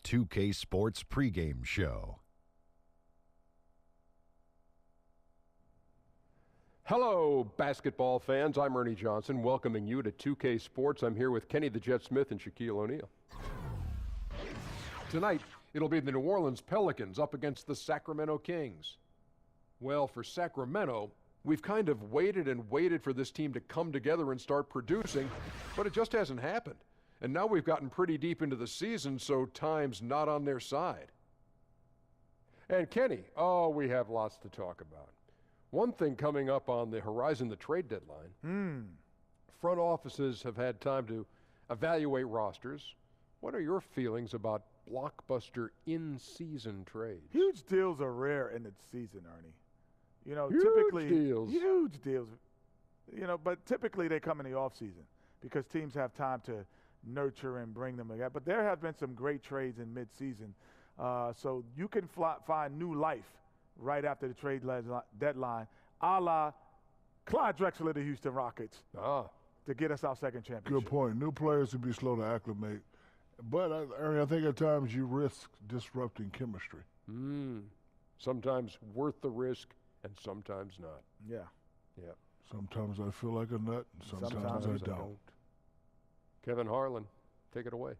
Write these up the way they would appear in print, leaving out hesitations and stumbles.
2K Sports pregame show. Hello, basketball fans. I'm Ernie Johnson, welcoming you to 2K Sports. I'm here with Kenny the Jet Smith and Shaquille O'Neal. Tonight, it'll be the New Orleans Pelicans up against the Sacramento Kings. Well, for Sacramento, we've kind of waited and waited for this team to come together and start producing, but it just hasn't happened. And now we've gotten pretty deep into the season, so time's not on their side. And Kenny, we have lots to talk about. One thing coming up on the horizon, the trade deadline. Front offices have had time to evaluate rosters. What are your feelings about blockbuster in-season trades? Huge deals are rare in the season, Ernie. You know, huge deals. You know, but typically they come in the offseason because teams have time to nurture and bring them together. But there have been some great trades in mid-season. So you can find new life right after the trade deadline, a la Clyde Drexler, the Houston Rockets, to get us our second championship. Good point. New players would be slow to acclimate. But, Ernie, I think at times you risk disrupting chemistry. Sometimes worth the risk and sometimes not. Yeah. Sometimes I feel like a nut and sometimes I don't. Kevin Harlan, take it away.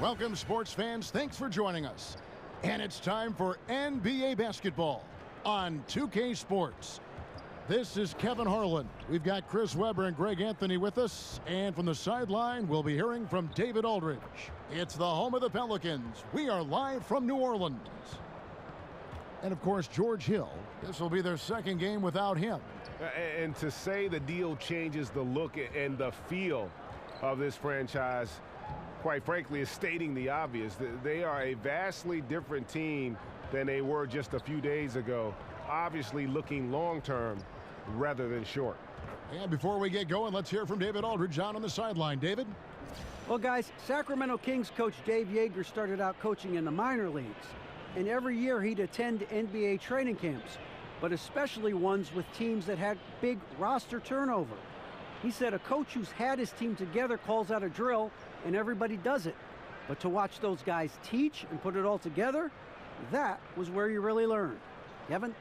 Welcome, sports fans. Thanks for joining us. And it's time for NBA basketball on 2K Sports. This is Kevin Harlan. We've got Chris Webber and Greg Anthony with us. And from the sideline, we'll be hearing from David Aldridge. It's the home of the Pelicans. We are live from New Orleans. And, of course, George Hill. This will be their second game without him. And to say the deal changes the look and the feel of this franchise, quite frankly, is stating the obvious. They are a vastly different team than they were just a few days ago, obviously looking long-term rather than short. And before we get going, let's hear from David Aldridge down on the sideline. David? Well, guys, Sacramento Kings coach Dave Yeager started out coaching in the minor leagues. And every year he'd attend NBA training camps, but especially ones with teams that had big roster turnover. He said a coach who's had his team together calls out a drill and everybody does it. But to watch those guys teach and put it all together, that was where you really learned. Kevin?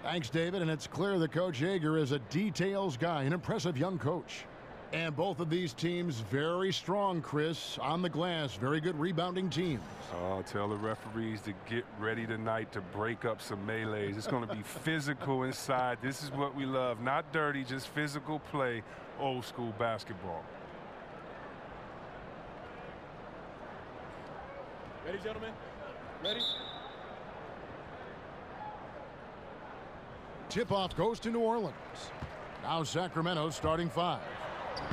Thanks, David. And it's clear that Coach Yeager is a details guy, an impressive young coach. And both of these teams very strong, Chris, on the glass. Very good rebounding teams. Oh, tell the referees to get ready tonight to break up some melees. It's going to be physical inside. This is what we love. Not dirty, just physical play, old school basketball. Ready, gentlemen? Ready? Tip-off goes to New Orleans. Now Sacramento starting five.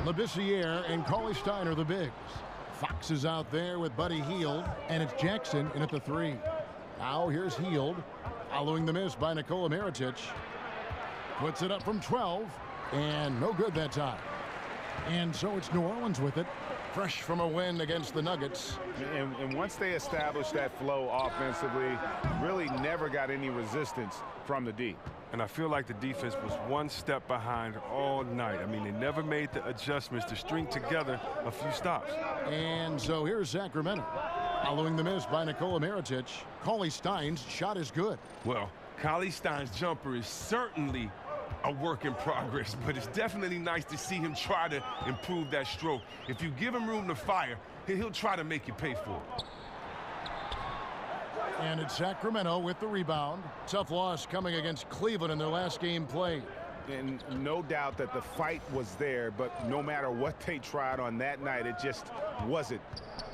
Labissiere and Cauley Stein are the bigs. Fox is out there with Buddy Hield, and it's Jackson in at the three. Now here's Hield, following the miss by Nikola Mirotic. Puts it up from 12, and no good that time. And so it's New Orleans with it, fresh from a win against the Nuggets. And once they established that flow offensively, really never got any resistance from the D. And I feel like the defense was one step behind all night. I mean, they never made the adjustments to string together a few stops. And so here's Sacramento. Following the miss by Nikola Mirotic, Cauley Stein's shot is good. Well, Cauley Stein's jumper is certainly a work in progress, but it's definitely nice to see him try to improve that stroke. If you give him room to fire, he'll try to make you pay for it. And it's Sacramento with the rebound. Tough loss coming against Cleveland in their last game played. And no doubt that the fight was there, but no matter what they tried on that night, it just wasn't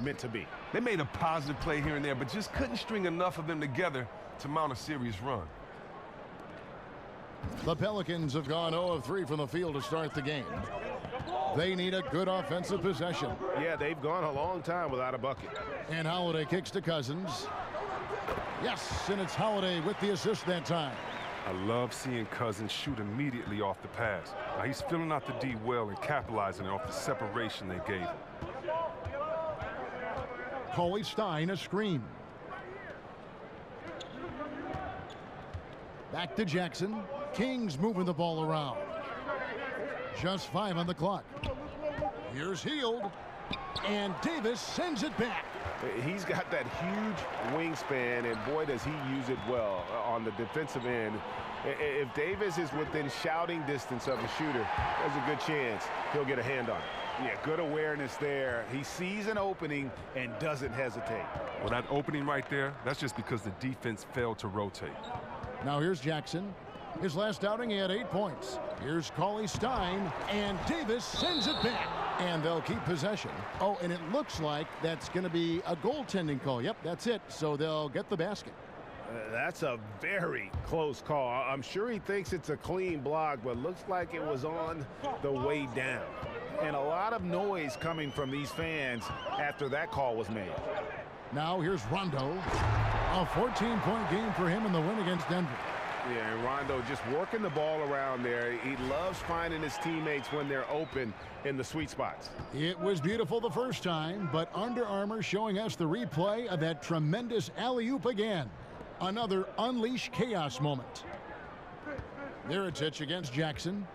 meant to be. They made a positive play here and there, but just couldn't string enough of them together to mount a serious run. The Pelicans have gone 0 of 3 from the field to start the game. They need a good offensive possession. Yeah, they've gone a long time without a bucket. And Holiday kicks to Cousins. Yes, and it's Holiday with the assist that time. I love seeing Cousins shoot immediately off the pass. Now, he's filling out the D well and capitalizing off the separation they gave him. Cauley Stein, a screen. Back to Jackson. Kings moving the ball around. Just 5 on the clock. Here's Hield. And Davis sends it back. He's got that huge wingspan, and boy, does he use it well on the defensive end. If Davis is within shouting distance of the shooter, there's a good chance he'll get a hand on it. Yeah, good awareness there. He sees an opening and doesn't hesitate. Well, that opening right there, that's just because the defense failed to rotate. Now here's Jackson. His last outing, he had 8 points. Here's Cauley Stein, and Davis sends it back. And they'll keep possession. Oh, and it looks like that's going to be a goaltending call. Yep, that's it. So they'll get the basket. That's a very close call. I'm sure he thinks it's a clean block, but looks like it was on the way down. And a lot of noise coming from these fans after that call was made. Now here's Rondo. A 14-point game for him in the win against Denver. Yeah, and Rondo just working the ball around there. He loves finding his teammates when they're open in the sweet spots. It was beautiful the first time, but Under Armour showing us the replay of that tremendous alley-oop again. Another unleash chaos moment. Mirotic against Jackson.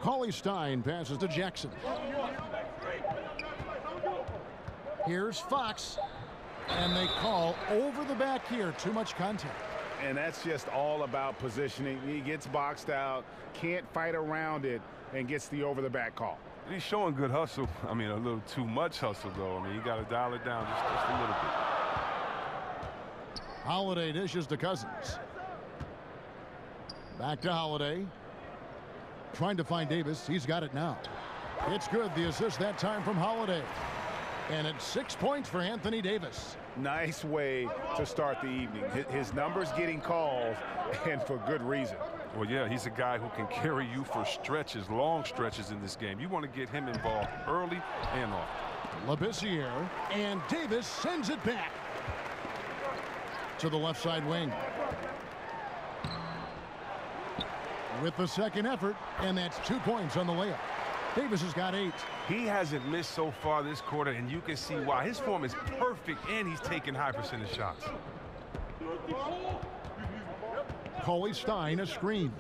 Cauley Stein passes to Jackson. Here's Fox. And they call over the back here. Too much contact. And that's just all about positioning. He gets boxed out, can't fight around it, and gets the over-the-back call. He's showing good hustle. I mean, a little too much hustle, though. I mean, you got to dial it down just a little bit. Holiday dishes to Cousins. Back to Holiday. Trying to find Davis. He's got it now. It's good. The assist that time from Holiday. And it's 6 points for Anthony Davis. Nice way to start the evening. His numbers getting called, and for good reason. Well, yeah, he's a guy who can carry you for stretches, long stretches in this game. You want to get him involved early and often. Labissiere, and Davis sends it back to the left side wing. With the second effort, and that's 2 points on the layup. Davis has got 8. He hasn't missed so far this quarter, and you can see why. His form is perfect, and he's taking high percentage shots. Cauley Stein, a screen.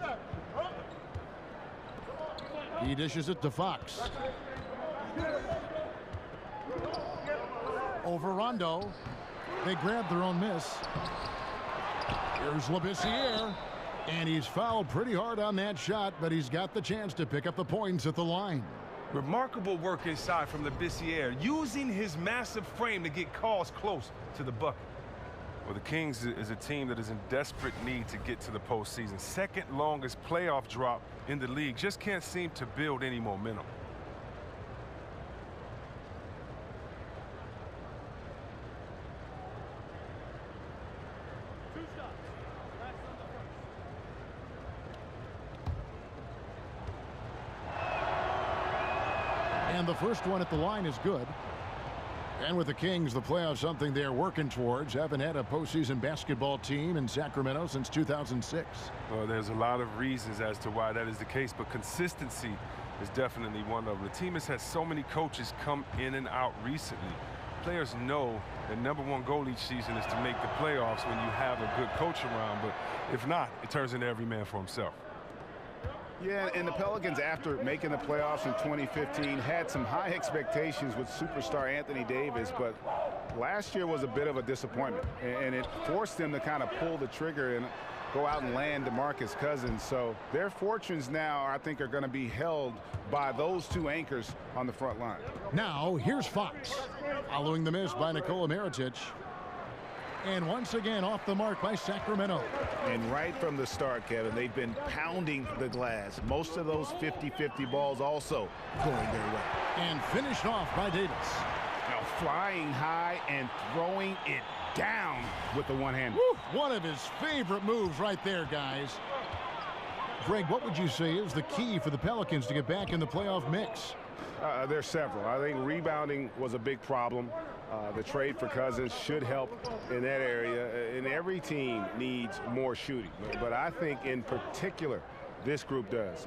He dishes it to Fox. Over Rondo. They grab their own miss. Here's Labissiere. And he's fouled pretty hard on that shot, but he's got the chance to pick up the points at the line. Remarkable work inside from Labissiere, using his massive frame to get calls close to the bucket. Well, the Kings is a team that is in desperate need to get to the postseason. Second longest playoff drop in the league. Just can't seem to build any momentum. And the first one at the line is good. And with the Kings, the playoffs something they're working towards. Haven't had a postseason basketball team in Sacramento since 2006. Well, there's a lot of reasons as to why that is the case, but consistency is definitely one of them. The team has had so many coaches come in and out recently. Players know that #1 goal each season is to make the playoffs when you have a good coach around, but if not, it turns into every man for himself. Yeah, and the Pelicans, after making the playoffs in 2015, had some high expectations with superstar Anthony Davis, but last year was a bit of a disappointment, and it forced them to kind of pull the trigger and go out and land DeMarcus Cousins. So their fortunes now, I think, are going to be held by those two anchors on the front line. Now, here's Fox, following the miss by Nikola Mirotic. And once again off the mark by Sacramento. And right from the start, Kevin, they've been pounding the glass. Most of those 50-50 balls also going their way. And finished off by Davis. Now flying high and throwing it down with the one hand. One of his favorite moves right there, guys. Greg, what would you say is the key for the Pelicans to get back in the playoff mix? There's several. I think rebounding was a big problem. The trade for Cousins should help in that area, and every team needs more shooting. But I think in particular, this group does.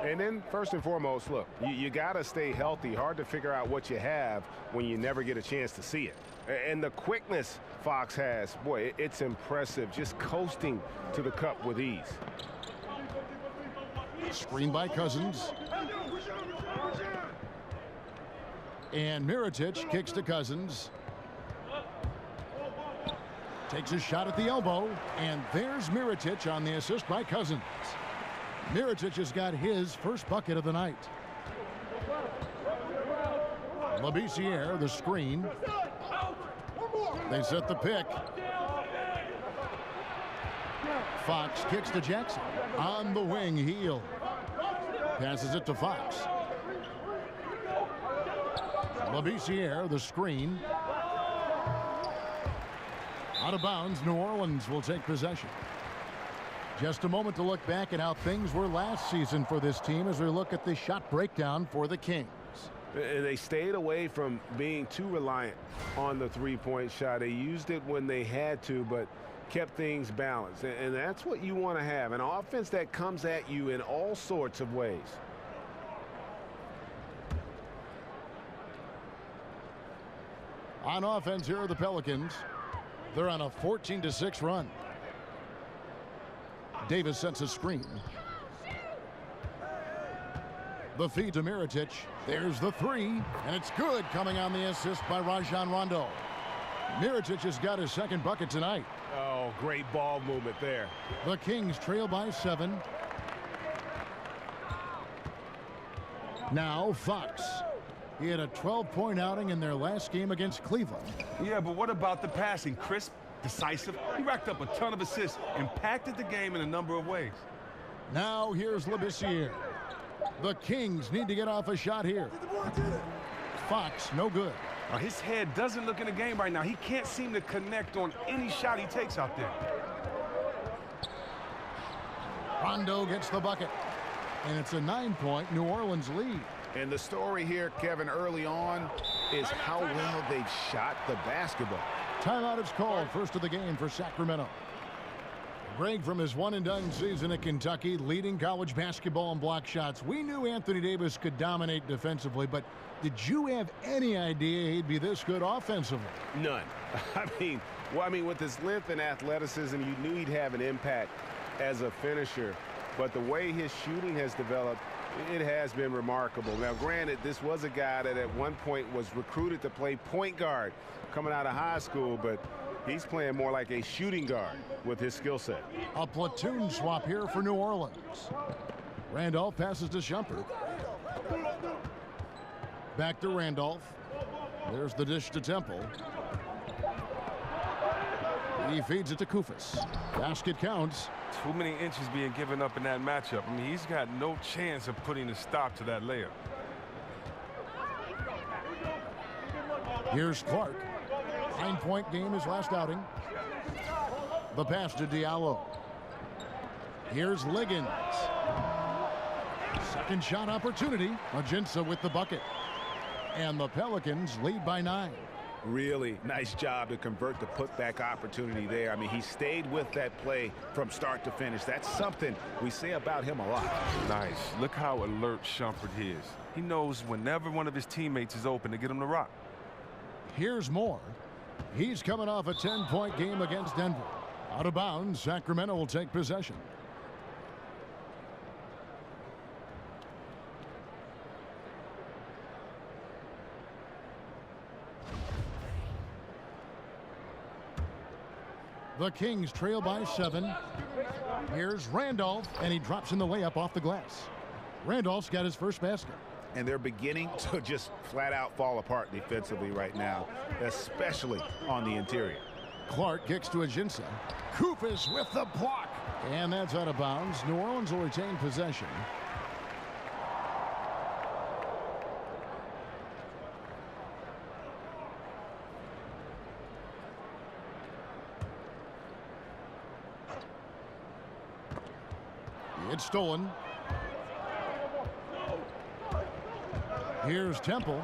And then first and foremost, look, you got to stay healthy. Hard to figure out what you have when you never get a chance to see it. And the quickness Fox has, boy, it's impressive. Just coasting to the cup with ease. Screen by Cousins. And Mirotic kicks to Cousins. Takes a shot at the elbow. And there's Mirotic on the assist by Cousins. Mirotic has got his first bucket of the night. Labissiere, the screen. They set the pick. Fox kicks to Jackson. On the wing, Heel. Passes it to Fox. Labissiere, the screen. Out of bounds, New Orleans will take possession. Just a moment to look back at how things were last season for this team as we look at the shot breakdown for the Kings. They stayed away from being too reliant on the three-point shot. They used it when they had to, but kept things balanced. And that's what you want to have, an offense that comes at you in all sorts of ways. On offense, here are the Pelicans. They're on a 14-6 run. Davis sets a screen. The feed to Mirotic. There's the three, and it's good, coming on the assist by Rajon Rondo. Mirotic has got his second bucket tonight. Oh, great ball movement there. The Kings trail by 7. Now Fox. He had a 12-point outing in their last game against Cleveland. Yeah, but what about the passing? Crisp, decisive. He racked up a ton of assists, impacted the game in a number of ways. Now here's Labissiere. The Kings need to get off a shot here. Fox, no good. His head doesn't look in the game right now. He can't seem to connect on any shot he takes out there. Rondo gets the bucket. And it's a 9-point New Orleans lead. And the story here, Kevin, early on is how well they've shot the basketball. Timeout is called, first of the game for Sacramento. Greg, from his one-and-done season at Kentucky, leading college basketball in block shots. We knew Anthony Davis could dominate defensively, but did you have any idea he'd be this good offensively? None. I mean, with his length and athleticism, you knew he'd have an impact as a finisher. But the way his shooting has developed, it has been remarkable. Now, granted, this was a guy that at one point was recruited to play point guard coming out of high school, but he's playing more like a shooting guard with his skill set. A platoon swap here for New Orleans. Randolph passes to Shumpert. Back to Randolph. There's the dish to Temple. He feeds it to Koufos. Basket counts. Too many inches being given up in that matchup. I mean, he's got no chance of putting a stop to that layup. Here's Clark. 9-point game his last outing. The pass to Diallo. Here's Liggins. Second shot opportunity. Ajinça with the bucket. And the Pelicans lead by 9. Really nice job to convert the putback opportunity there. I mean, he stayed with that play from start to finish. That's something we say about him a lot. Nice. Look how alert Shumpert is. He knows whenever one of his teammates is open to get him to rock. Here's Moore. He's coming off a 10-point game against Denver. Out of bounds, Sacramento will take possession. The Kings trail by 7. Here's Randolph, and he drops in the layup off the glass. Randolph's got his first basket. And they're beginning to just flat out fall apart defensively right now, especially on the interior. Clark kicks to Ajinça. Koufos with the block. And that's out of bounds. New Orleans will retain possession. It's stolen. Here's Temple.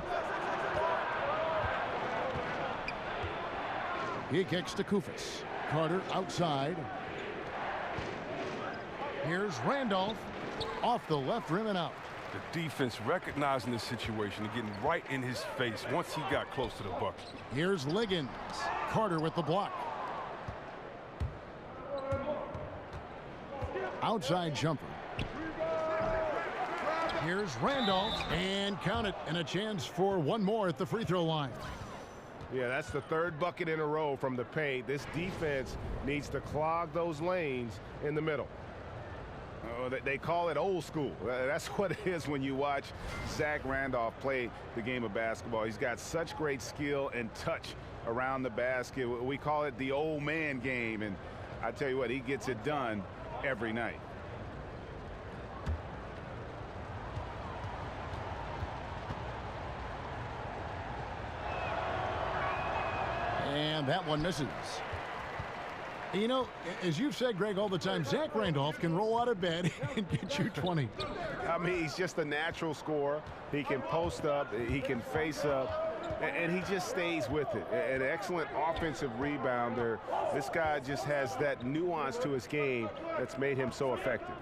He kicks to Kufis. Carter outside. Here's Randolph. Off the left rim and out. The defense recognizing the situation and getting right in his face once he got close to the bucket. Here's Liggins. Carter with the block. Outside jumper. Here's Randolph. And count it. And a chance for one more at the free throw line. Yeah, that's the third bucket in a row from the paint. This defense needs to clog those lanes in the middle. They call it old school. That's what it is when you watch Zach Randolph play the game of basketball. He's got such great skill and touch around the basket. We call it the old man game, and I tell you what, he gets it done every night. And that one misses. You know, as you've said, Greg, all the time, Zach Randolph can roll out of bed and get you 20. I mean, he's just a natural scorer. He can post up, he can face up, and he just stays with it. An excellent offensive rebounder. This guy just has that nuance to his game that's made him so effective.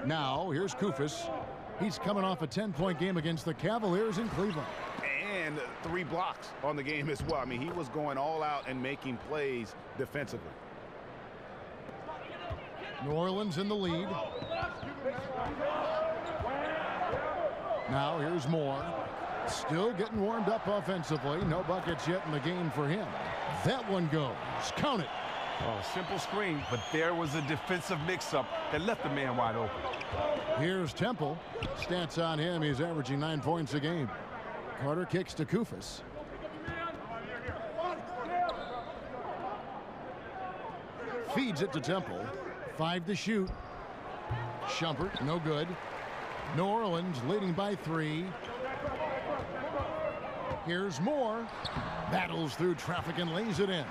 Now, here's Kufis. He's coming off a 10-point game against the Cavaliers in Cleveland. And 3 blocks on the game as well. I mean, he was going all out and making plays defensively. New Orleans in the lead. Now here's Moore. Still getting warmed up offensively. No buckets yet in the game for him. That one goes. Count it. Oh, simple screen, but there was a defensive mix-up that left the man wide open. Here's Temple. Stats on him. He's averaging 9 points a game. Carter kicks to Kufis. Feeds it to Temple. 5 to shoot. Shumpert, no good. New Orleans leading by 3. Here's Moore. Battles through traffic and lays it in.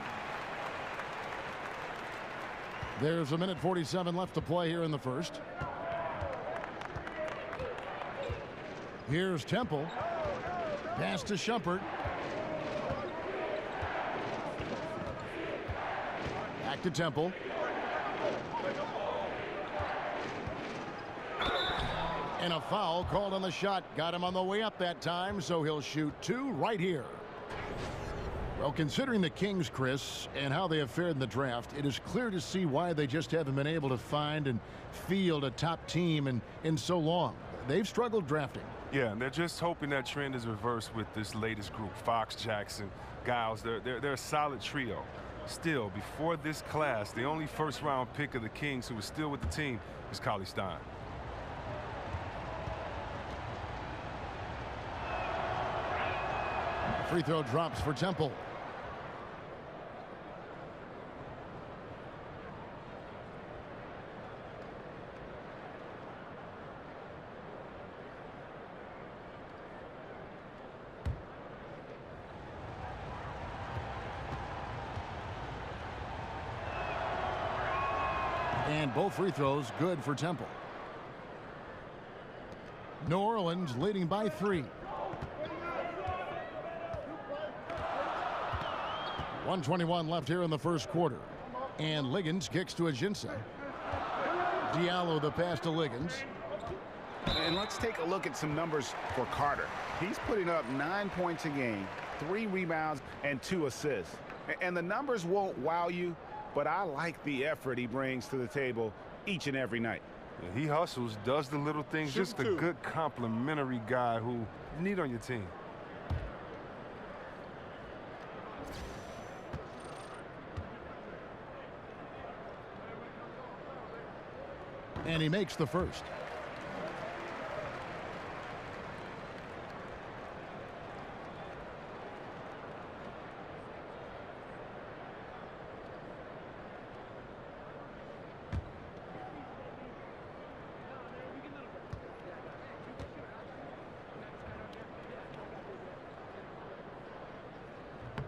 There's a minute 47 left to play here in the first. Here's Temple. Pass to Shumpert. Back to Temple. And a foul called on the shot. Got him on the way up that time, so he'll shoot 2 right here. Well, considering the Kings, Chris, and how they have fared in the draft, it is clear to see why they just haven't been able to find and field a top team in so long. They've struggled drafting. Yeah, and they're just hoping that trend is reversed with this latest group. Fox, Jackson, Giles, they're a solid trio. Still, before this class, the only first-round pick of the Kings who was still with the team is Cauley Stein. Free throw drops for Temple. And both free throws good for Temple. New Orleans leading by 3. 1:21 left here in the first quarter. And Liggins kicks to Ajinça. Diallo the pass to Liggins. And let's take a look at some numbers for Carter. He's putting up 9 points a game, 3 rebounds, and 2 assists. And the numbers won't wow you, but I like the effort he brings to the table each and every night. Yeah, he hustles, does the little things, just a good complimentary guy who you need on your team. And he makes the first.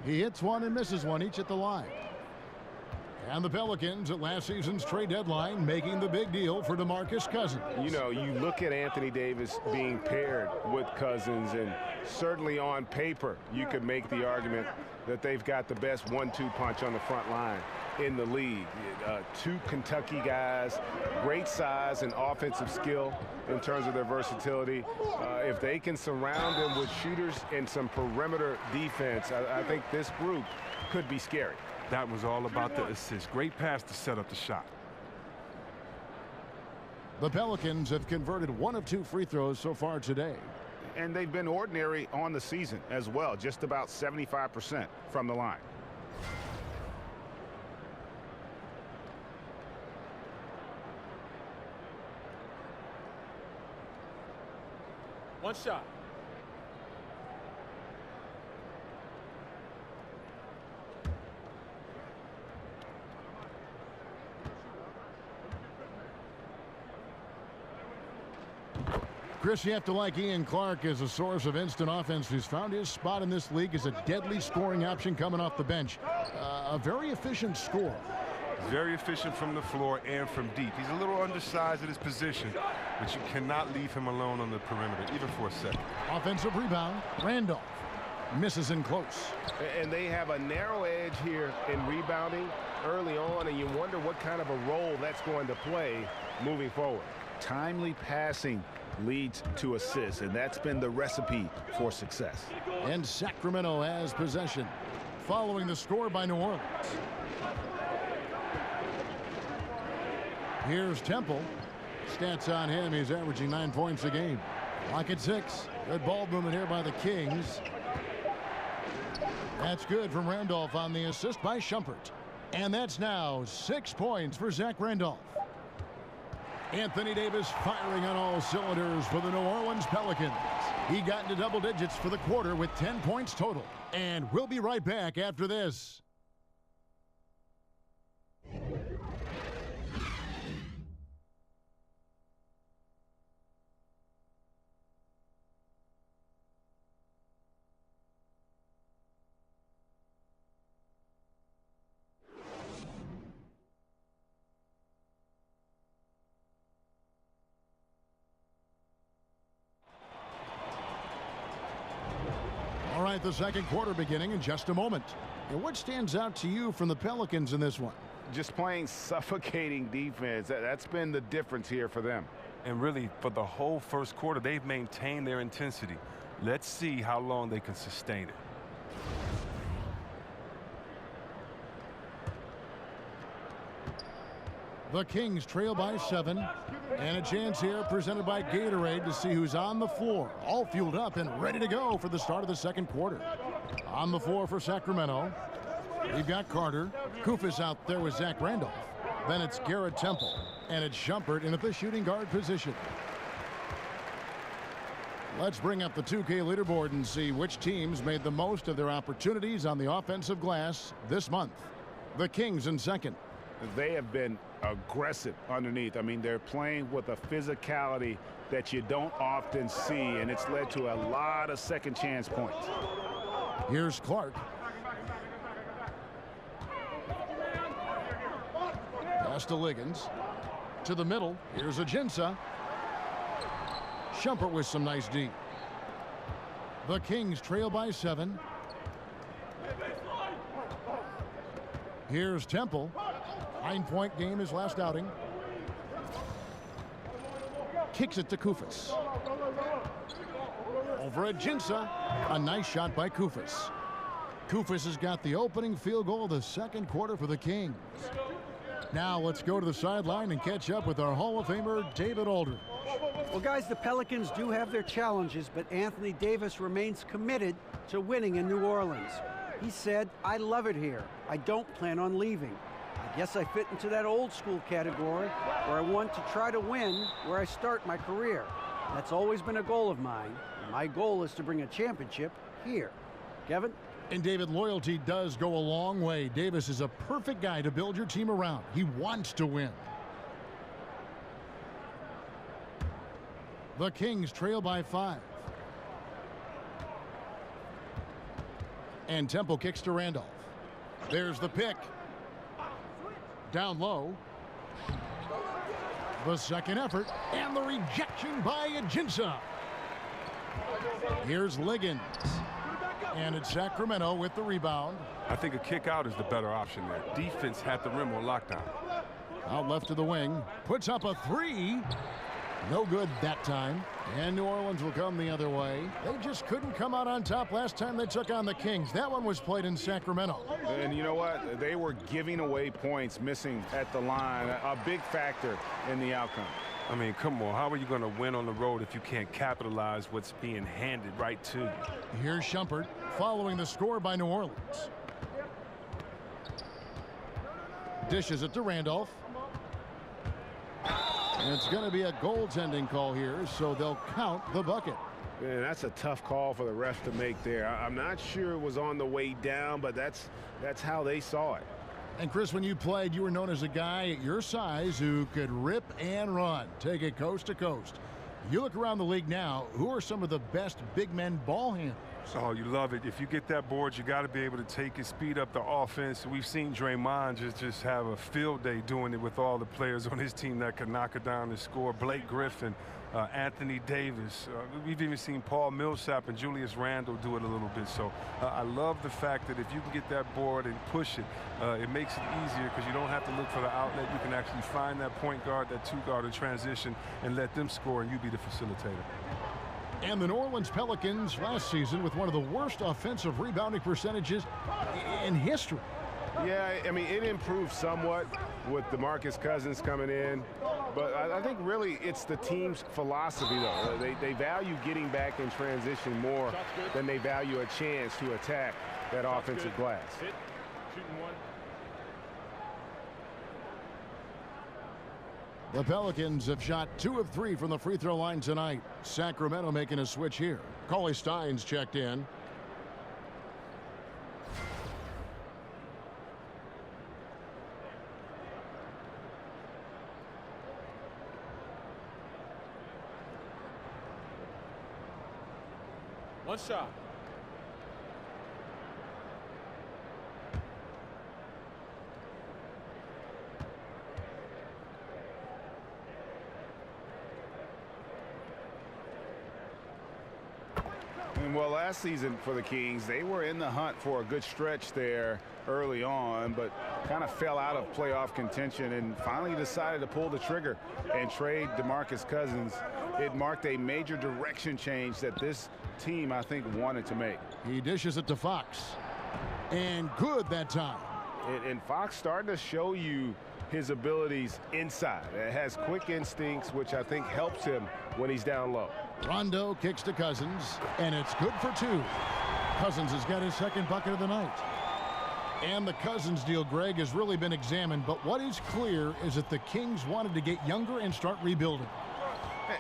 He hits one and misses one, each at the line. And the Pelicans at last season's trade deadline making the big deal for DeMarcus Cousins. You know, you look at Anthony Davis being paired with Cousins, and certainly on paper you could make the argument that they've got the best 1-2 punch on the front line in the league. Two Kentucky guys, great size and offensive skill in terms of their versatility. If they can surround them with shooters and some perimeter defense, I think this group could be scary. That was all about the assist. Great pass to set up the shot. The Pelicans have converted 1 of 2 free throws so far today. And they've been ordinary on the season as well, just about 75% from the line. One shot. Chris, you have to like Ian Clark as a source of instant offense who's found his spot in this league as a deadly scoring option coming off the bench. A very efficient scorer. Very efficient from the floor and from deep. He's a little undersized at his position, but you cannot leave him alone on the perimeter, even for a second. Offensive rebound, Randolph. Misses in close. And they have a narrow edge here in rebounding early on, and you wonder what kind of a role that's going to play moving forward. Timely passing leads to assists, and that's been the recipe for success. And Sacramento has possession, following the score by New Orleans. Here's Temple. Stats on him, he's averaging 9 points a game. Lock at 6. Good ball movement here by the Kings. That's good from Randolph on the assist by Shumpert. And that's now 6 points for Zach Randolph. Anthony Davis firing on all cylinders for the New Orleans Pelicans. He got into double digits for the quarter with 10 points total. And we'll be right back after this. All right, the second quarter beginning in just a moment. And what stands out to you from the Pelicans in this one? Just playing suffocating defense. That's been the difference here for them. And really, for the whole first quarter, they've maintained their intensity. Let's see how long they can sustain it. The Kings trail by 7. And a chance here presented by Gatorade to see who's on the floor. All fueled up and ready to go for the start of the second quarter. On the floor for Sacramento, we've got Carter. Kufis out there with Zach Randolph. Then it's Garrett Temple. And it's Shumpert in at the shooting guard position. Let's bring up the 2K leaderboard and see which teams made the most of their opportunities on the offensive glass this month. The Kings in second. They have been aggressive underneath. I mean, they're playing with a physicality that you don't often see, and it's led to a lot of second chance points. Here's Clark. Pass to Liggins. To the middle. Here's Ajinça. Shumpert with some nice D. The Kings trail by 7. Here's Temple. 9-point game his last outing. Kicks it to Kufis. Over at Ajinça. A nice shot by Kufis. Kufis has got the opening field goal of the second quarter for the Kings. Now let's go to the sideline and catch up with our Hall of Famer, David Aldridge. Well, guys, the Pelicans do have their challenges, but Anthony Davis remains committed to winning in New Orleans. He said, "I love it here. I don't plan on leaving. I guess I fit into that old school category where I want to try to win where I start my career. That's always been a goal of mine. My goal is to bring a championship here." Kevin? And David, loyalty does go a long way. Davis is a perfect guy to build your team around. He wants to win. The Kings trail by 5. And Temple kicks to Randolph. There's the pick. Down low. The second effort, and the rejection by Ajinça. Here's Liggins. And it's Sacramento with the rebound. I think a kick out is the better option there. Defense had the rim on lockdown. Out left to the wing. Puts up a three. No good that time. And New Orleans will come the other way. They just couldn't come out on top last time they took on the Kings. That one was played in Sacramento. And you know what? They were giving away points, missing at the line. A big factor in the outcome. I mean, come on. How are you going to win on the road if you can't capitalize what's being handed right to you? Here's Shumpert following the score by New Orleans. Dishes it to Randolph. And it's going to be a goaltending call here, so they'll count the bucket. Man, that's a tough call for the refs to make there. I'm not sure it was on the way down, but that's how they saw it. And Chris, when you played, you were known as a guy at your size who could rip and run, take it coast to coast. You look around the league now, who are some of the best big men ball handlers? Oh, you love it. If you get that board, you got to be able to take it, speed up the offense. We've seen Draymond just have a field day doing it with all the players on his team that can knock it down and score. Blake Griffin, Anthony Davis. We've even seen Paul Millsap and Julius Randle do it a little bit. So I love the fact that if you can get that board and push it, it makes it easier because you don't have to look for the outlet. You can actually find that point guard, that two guard in transition, and let them score, and you be the facilitator. And the New Orleans Pelicans last season with one of the worst offensive rebounding percentages in history. Yeah, I mean, it improved somewhat with DeMarcus Cousins coming in. But I think really it's the team's philosophy, though. They value getting back in transition more than they value a chance to attack that offensive glass. Shooting one. The Pelicans have shot 2 of 3 from the free throw line tonight. Sacramento making a switch here. Cauley Stein's checked in. One shot. And well, last season for the Kings, they were in the hunt for a good stretch there early on, but kind of fell out of playoff contention and finally decided to pull the trigger and trade DeMarcus Cousins. It marked a major direction change that this team, I think, wanted to make. He dishes it to Fox. And good that time. And Fox starting to show you his abilities inside. It has quick instincts, which I think helps him when he's down low. Rondo kicks to Cousins, and it's good for 2. Cousins has got his second bucket of the night. And the Cousins deal, Greg, has really been examined, but what is clear is that the Kings wanted to get younger and start rebuilding.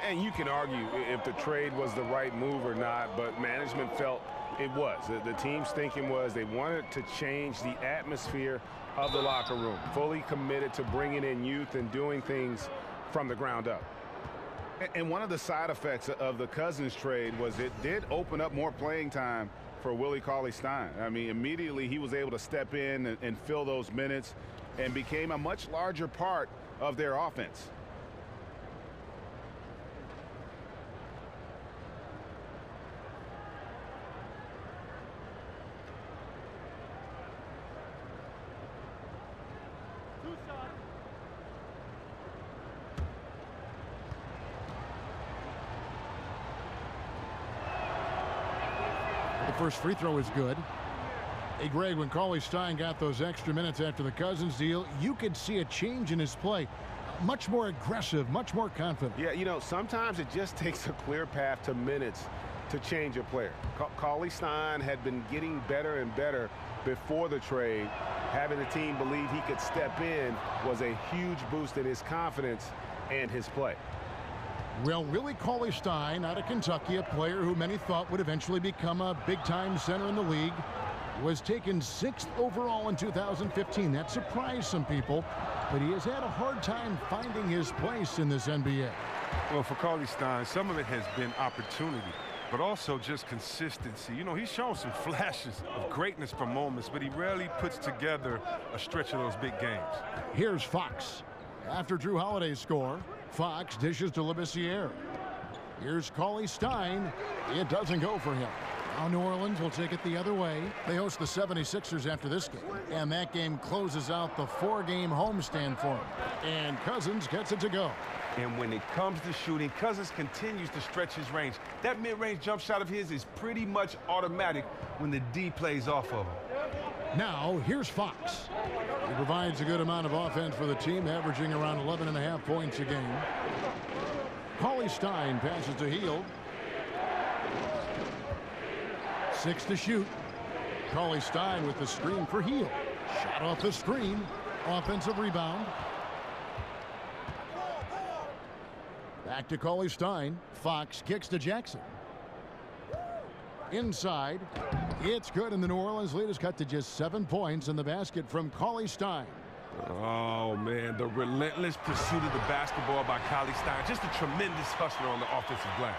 And you can argue if the trade was the right move or not, but management felt it was. The team's thinking was they wanted to change the atmosphere of the locker room, fully committed to bringing in youth and doing things from the ground up. And one of the side effects of the Cousins trade was it did open up more playing time for Willie Cauley-Stein. I mean, immediately he was able to step in and fill those minutes and became a much larger part of their offense. First free throw is good. Hey, Greg, when Cauley-Stein got those extra minutes after the Cousins deal, you could see a change in his play. Much more aggressive, much more confident. Yeah, you know, sometimes it just takes a clear path to minutes to change a player. Cauley-Stein had been getting better and better before the trade. Having the team believe he could step in was a huge boost in his confidence and his play. Well, Willie Cauley-Stein out of Kentucky, a player who many thought would eventually become a big-time center in the league, was taken 6th overall in 2015. That surprised some people, but he has had a hard time finding his place in this NBA. Well, for Cauley-Stein, some of it has been opportunity. but also just consistency. You know, he's shown some flashes of greatness for moments, but he rarely puts together a stretch of those big games. Here's Fox. After Drew Holiday's score, Fox dishes to Labissiere. Here's Cauley Stein. It doesn't go for him. Now New Orleans will take it the other way. They host the 76ers after this game, and that game closes out the 4-game homestand for him. And Cousins gets it to go. And when it comes to shooting, Cousins continues to stretch his range. That mid-range jump shot of his is pretty much automatic when the D plays off of him. Now, here's Fox. He provides a good amount of offense for the team, averaging around 11.5 points a game. Cauley Stein passes to Hield. 6 to shoot. Cauley Stein with the screen for Hield. Shot off the screen. Offensive rebound. Back to Cauley Stein. Fox kicks to Jackson. Inside. It's good, and the New Orleans lead is cut to just 7 points in the basket from Cauley Stein. Oh, man, the relentless pursuit of the basketball by Cauley Stein. Just a tremendous hustler on the offensive glass.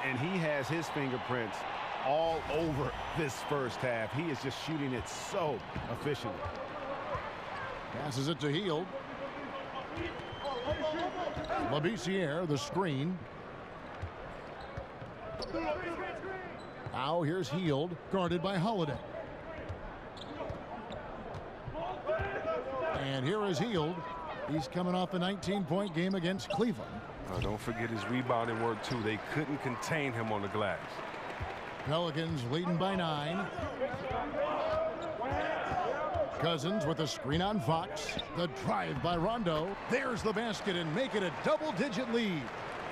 And he has his fingerprints all over this first half. He is just shooting it so efficiently. Passes it to Hield. Labissiere, the screen. Now here's Hield, guarded by Holiday. And here is Hield. He's coming off a 19-point game against Cleveland. Don't forget his rebounding work, too. They couldn't contain him on the glass. Pelicans leading by 9. Cousins with a screen on Fox. The drive by Rondo. There's the basket and make it a double-digit lead.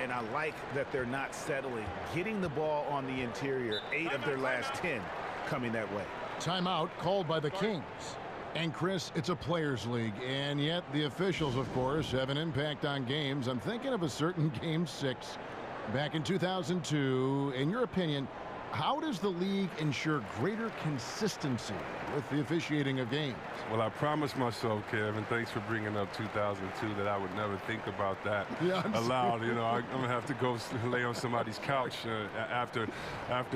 And I like that they're not settling. Getting the ball on the interior, 8 of their last 10 coming that way. Timeout called by the Kings. And Chris, it's a players' league, and yet the officials, of course, have an impact on games. I'm thinking of a certain Game 6 back in 2002. In your opinion, how does the league ensure greater consistency with the officiating of games? Well, I promised myself, Kevin, thanks for bringing up 2002, that I would never think about that aloud. You know, I'm going to have to go lay on somebody's couch after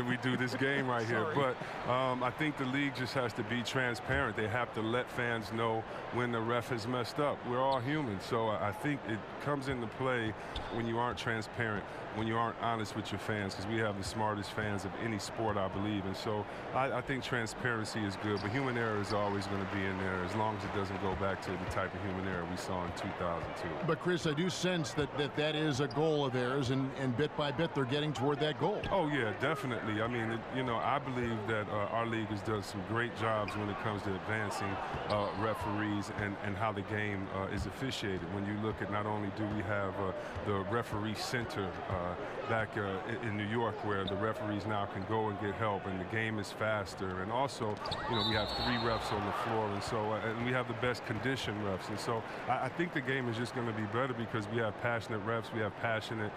we do this game right here. But I think the league just has to be transparent. They have to let fans know when the ref has messed up. We're all human, so I think it comes into play when you aren't transparent, when you aren't honest with your fans, because we have the smartest fans of any sport, I believe. And so I think transparency is good, but human error is always going to be in there as long as it doesn't go back to the type of human error we saw in 2002. But Chris, I do sense that is a goal of theirs, and bit by bit they're getting toward that goal. Oh yeah, definitely. I mean, you know, I believe that our league has done some great jobs when it comes to advancing referees and how the game is officiated. When you look at, not only do we have the referee center back in New York, where the referees now can go and get help, and the game is faster, and also, you know, we have 3 refs on the floor, and so and we have the best conditioned refs, and so I think the game is just going to be better because we have passionate refs, we have passionate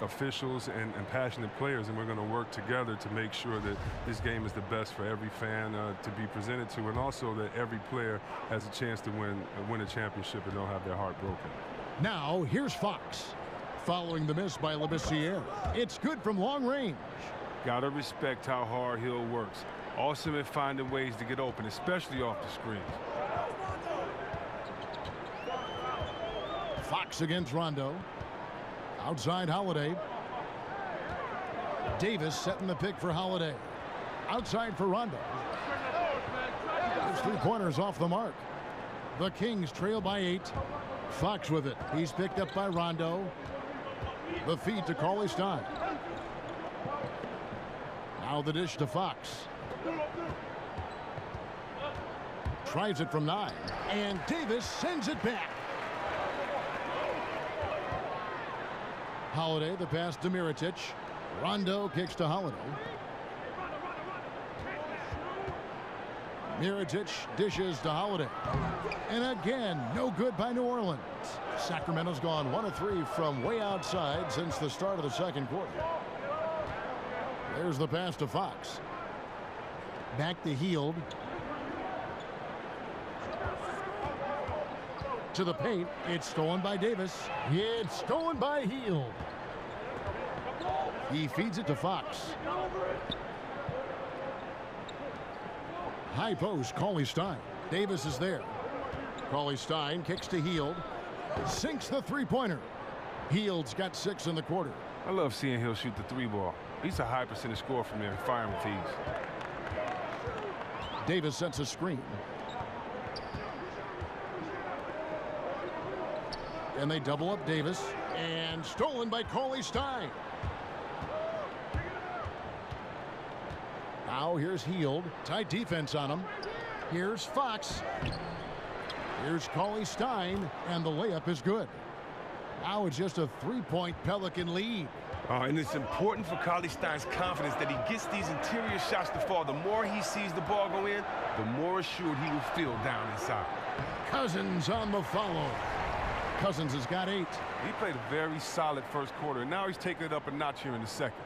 officials, and passionate players, and we're going to work together to make sure that this game is the best for every fan to be presented to, and also that every player has a chance to win a championship and don't have their heart broken. Now here's Fox. Following the miss by Labissiere. It's good from long range. Gotta respect how hard Hill works. Awesome at finding ways to get open, especially off the screens. Fox against Rondo. Outside Holiday. Davis setting the pick for Holiday. Outside for Rondo. His 3-pointers off the mark. The Kings trail by 8. Fox with it. He's picked up by Rondo. The feed to Cauley Stein. Now the dish to Fox. Tries it from 9. And Davis sends it back. Holiday, the pass to Mirotic. Rondo kicks to Holiday. Mirotic dishes to Holiday. And again, no good by New Orleans. Sacramento's gone 1 of 3 from way outside since the start of the second quarter. There's the pass to Fox. Back to Hield. To the paint. It's stolen by Davis. It's stolen by Hield. He feeds it to Fox. High post, Cauley-Stein. Davis is there. Cauley-Stein kicks to Hield. Sinks the three-pointer. Hield's got 6 in the quarter. I love seeing Hill shoot the 3-ball. He's a high percentage scorer from there, firing with ease. Davis sets a screen. And they double up Davis. And stolen by Cauley-Stein. Now here's Hield. Tight defense on him. Here's Fox. Here's Cauley-Stein. And the layup is good. Now it's just a 3-point Pelican lead. And it's important for Cauley-Stein's confidence that he gets these interior shots to fall. The more he sees the ball go in, the more assured he will feel down inside. Cousins on the follow. Cousins has got 8. He played a very solid first quarter, and now he's taking it up a notch here in the second.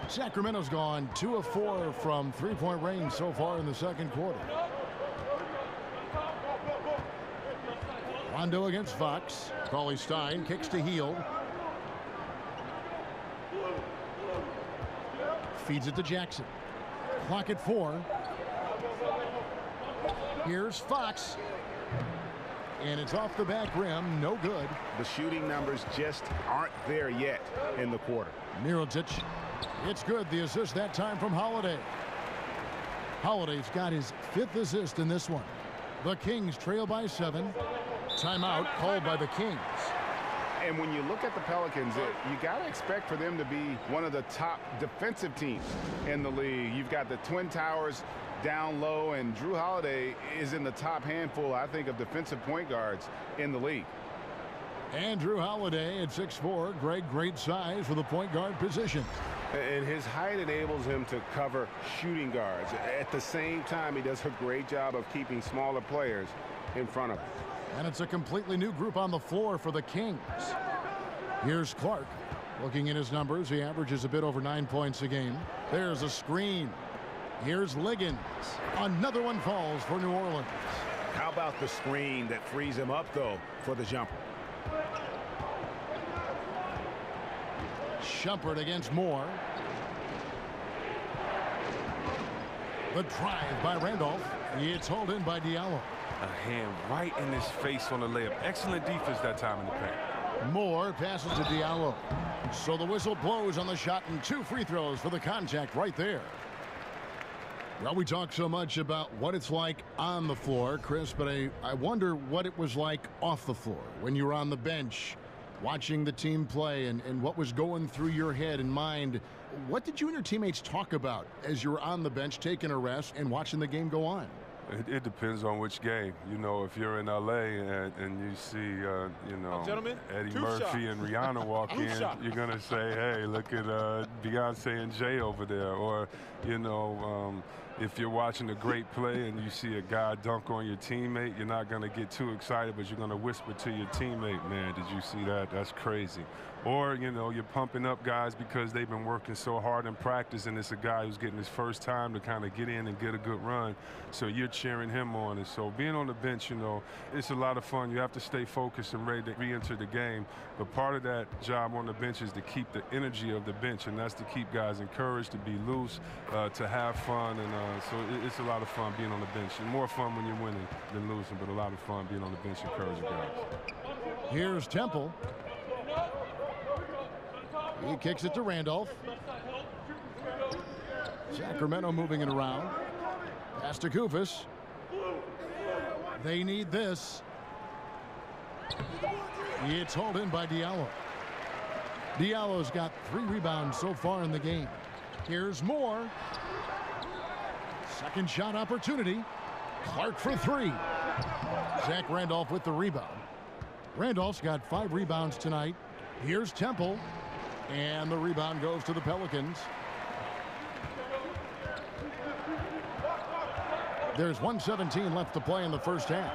Sacramento's gone 2 of 4 from 3-point range so far in the second quarter. Rondo against Fox. Cauley-Stein kicks to Hield. Feeds it to Jackson. Clock at 4. Here's Fox. And it's off the back rim. No good. The shooting numbers just aren't there yet in the quarter. Mirotic. It's good. The assist that time from Holiday. Holiday's got his 5th assist in this one. The Kings trail by 7. Timeout called by the Kings. And when you look at the Pelicans, you got to expect for them to be one of the top defensive teams in the league. You've got the Twin Towers down low, and Drew Holiday is in the top handful, I think, of defensive point guards in the league. Andrew Holiday at 6'4", great size for the point guard position. And his height enables him to cover shooting guards. At the same time, he does a great job of keeping smaller players in front of him. And it's a completely new group on the floor for the Kings. Here's Clark. Looking at his numbers, he averages a bit over 9 points a game. There's a screen. Here's Liggins. Another one falls for New Orleans. How about the screen that frees him up, though, for the jumper? Shumpert against Moore. The drive by Randolph. It's hauled in by Diallo. A hand right in his face on the layup. Excellent defense that time in the paint. Moore passes to Diallo. So the whistle blows on the shot and 2 free throws for the contact right there. Well, we talk so much about what it's like on the floor, Chris, but I wonder what it was like off the floor when you were on the bench watching the team play and what was going through your head and mind. What did you and your teammates talk about as you were on the bench taking a rest and watching the game go on? It depends on which game. You know, if you're in L.A. and you see, you know, Eddie Murphy and Rihanna walk in, you're going to say, hey, look at Beyonce and Jay over there. Or, you know, if you're watching a great play and you see a guy dunk on your teammate, you're not going to get too excited, but you're going to whisper to your teammate, man, did you see that? That's crazy. Or, you know, you're pumping up guys because they've been working so hard in practice, and it's a guy who's getting his first time to kind of get in and get a good run. So you're cheering him on. And so being on the bench, you know, it's a lot of fun. You have to stay focused and ready to re-enter the game. But part of that job on the bench is to keep the energy of the bench, and that's to keep guys encouraged, to be loose, to have fun. And so it's a lot of fun being on the bench. And more fun when you're winning than losing, but a lot of fun being on the bench encouraging guys. Here's Temple. He kicks it to Randolph. Sacramento moving it around. Pass to Koufos. They need this. It's hauled in by Diallo. Diallo's got 3 rebounds so far in the game. Here's Moore. Second shot opportunity. Clark for three. Zach Randolph with the rebound. Randolph's got 5 rebounds tonight. Here's Temple. And the rebound goes to the Pelicans. There's 1:17 left to play in the first half.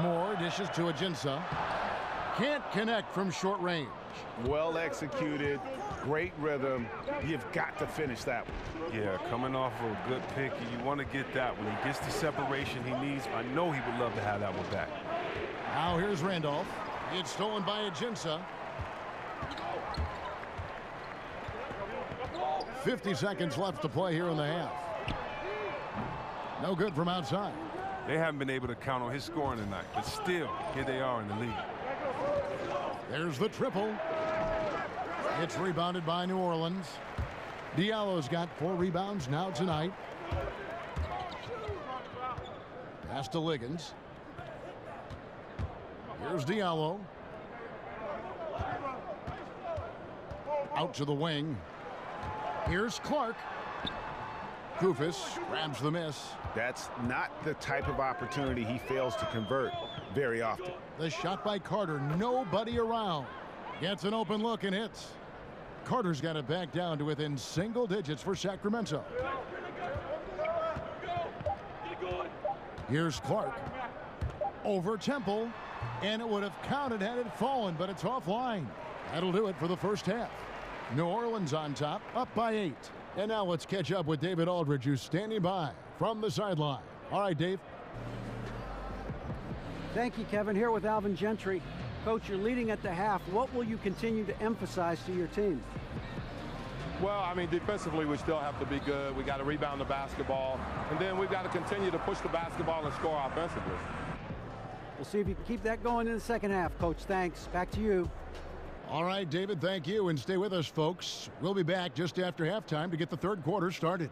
Moore dishes to Ajinça. Can't connect from short range. Well executed, great rhythm. You've got to finish that one. Yeah, coming off of a good pick, you want to get that. When he gets the separation he needs, I know he would love to have that one back. Now here's Randolph. It's stolen by Ajinça. 50 seconds left to play here in the half. No good from outside. They haven't been able to count on his scoring tonight, but still, here they are in the lead. There's the triple. It's rebounded by New Orleans. Diallo's got 4 rebounds now tonight. Pass to Liggins. Here's Diallo. Out to the wing. Here's Clark. Kufis grabs the miss. That's not the type of opportunity he fails to convert very often. The shot by Carter, nobody around. Gets an open look and hits. Carter's got it back down to within single digits for Sacramento. Here's Clark. Over Temple. And it would have counted had it fallen, but it's offline. That'll do it for the first half. New Orleans on top, up by 8. And now let's catch up with David Aldridge, who's standing by from the sideline. All right, Dave. Thank you, Kevin. Here with Alvin Gentry. Coach, you're leading at the half. What will you continue to emphasize to your team? Well, I mean, defensively, we still have to be good. We got to rebound the basketball. And then we've got to continue to push the basketball and score offensively. We'll see if you can keep that going in the second half, Coach. Thanks. Back to you. All right, David, thank you. And stay with us, folks. We'll be back just after halftime to get the third quarter started.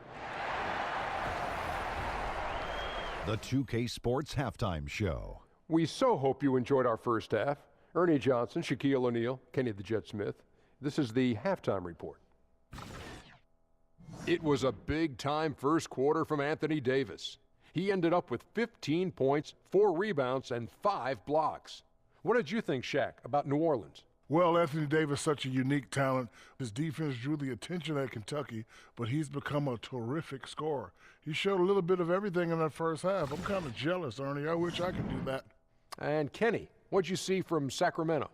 The 2K Sports Halftime Show. We so hope you enjoyed our first half. Ernie Johnson, Shaquille O'Neal, Kenny the Jet Smith. This is the halftime report. It was a big-time first quarter from Anthony Davis. He ended up with 15 points, 4 rebounds, and 5 blocks. What did you think, Shaq, about New Orleans? Well, Anthony Davis is such a unique talent. His defense drew the attention at Kentucky, but he's become a terrific scorer. He showed a little bit of everything in that first half. I'm kind of jealous, Ernie. I wish I could do that. And Kenny, what'd you see from Sacramento?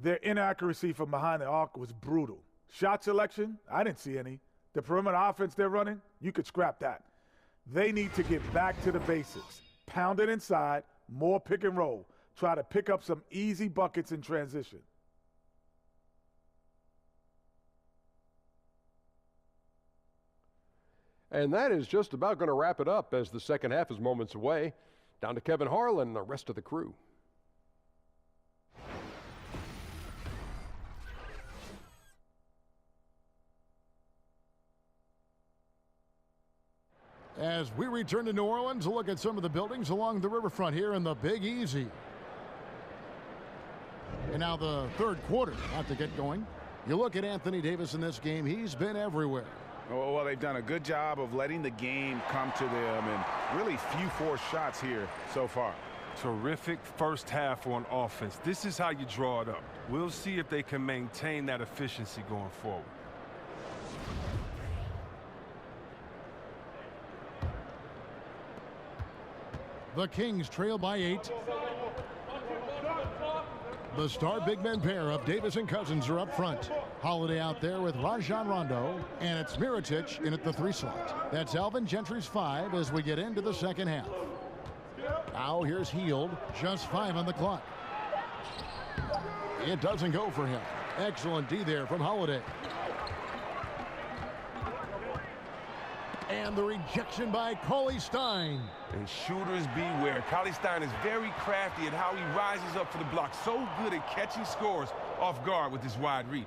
Their inaccuracy from behind the arc was brutal. Shot selection, I didn't see any. The perimeter offense they're running, you could scrap that. They need to get back to the basics. Pound it inside, more pick and roll. Try to pick up some easy buckets in transition. And that is just about going to wrap it up as the second half is moments away. Down to Kevin Harlan and the rest of the crew. As we return to New Orleans, a look at some of the buildings along the riverfront here in the Big Easy. And now the third quarter about to get going. You look at Anthony Davis in this game, he's been everywhere. Well, they've done a good job of letting the game come to them, and really few forced shots here so far. Terrific first half on offense. This is how you draw it up. We'll see if they can maintain that efficiency going forward. The Kings trail by 8. The star big men pair of Davis and Cousins are up front. Holiday out there with Rajon Rondo, and it's Mirotic in at the 3 slot. That's Alvin Gentry's 5 as we get into the second half. Now here's Hield, just 5 on the clock. It doesn't go for him. Excellent D there from Holiday. And the rejection by Cauley Stein. And shooters beware. Cauley Stein is very crafty at how he rises up for the block. So good at catching scores off guard with his wide reach.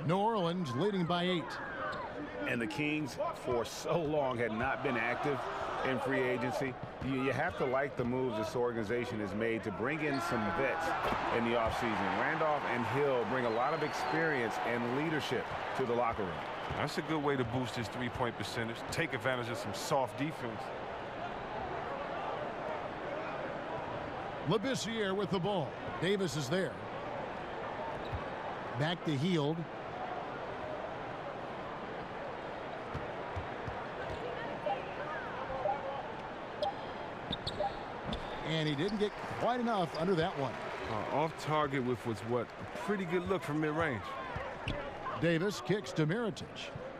New Orleans leading by 8. And the Kings, for so long, had not been active. in free agency. You have to like the moves this organization has made to bring in some vets in the offseason. Randolph and Hill bring a lot of experience and leadership to the locker room. That's a good way to boost his three-point percentage. Take advantage of some soft defense. Labissiere with the ball. Davis is there. Back to Hield. And he didn't get quite enough under that one. Off target with what's a pretty good look from mid-range. Davis kicks to Mirotic.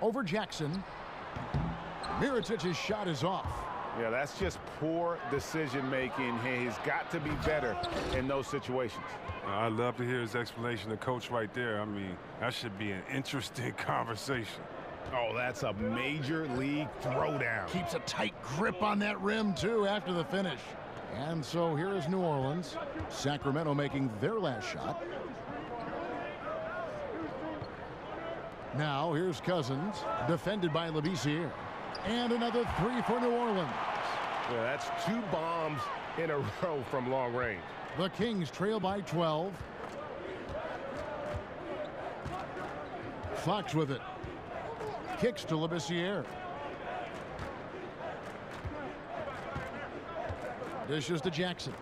Over Jackson. Mirotic's shot is off. Yeah, that's just poor decision making. He's got to be better in those situations. I'd love to hear his explanation to coach right there. I mean, that should be an interesting conversation. Oh, that's a major league throwdown. Keeps a tight grip on that rim, too, after the finish. And so here is New Orleans. Sacramento making their last shot. Now here's Cousins, defended by Labissiere. And another three for New Orleans. Yeah, that's 2 bombs in a row from long range. The Kings trail by 12. Fox with it. Kicks to Labissiere. Dishes to Jackson.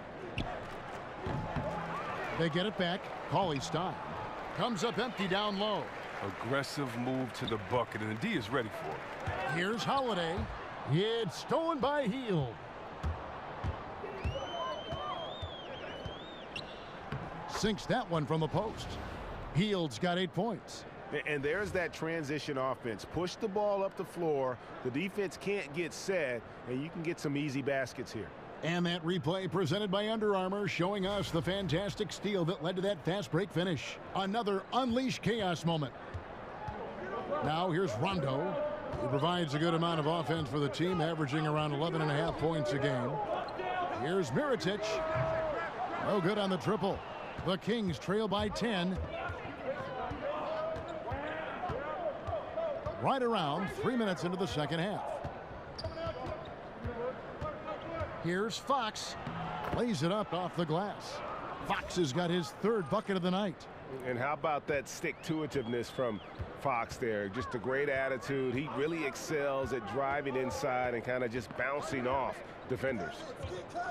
They get it back. Cauley-Stein comes up empty down low. Aggressive move to the bucket, and the D is ready for it. Here's Holiday. It's stolen by Hield. Sinks that one from the post. Hield's got 8 points. And there's that transition offense. Push the ball up the floor. The defense can't get set, and you can get some easy baskets here. And that replay presented by Under Armour, showing us the fantastic steal that led to that fast break finish. Another Unleash Chaos moment. Now here's Rondo. He provides a good amount of offense for the team, averaging around 11.5 points a game. Here's Mirotic. No good on the triple. The Kings trail by 10. Right around 3 minutes into the second half. Here's Fox. Lays it up off the glass. Fox has got his 3rd bucket of the night. And how about that stick-to-itiveness from Fox there? Just a great attitude. He really excels at driving inside and kind of just bouncing off defenders.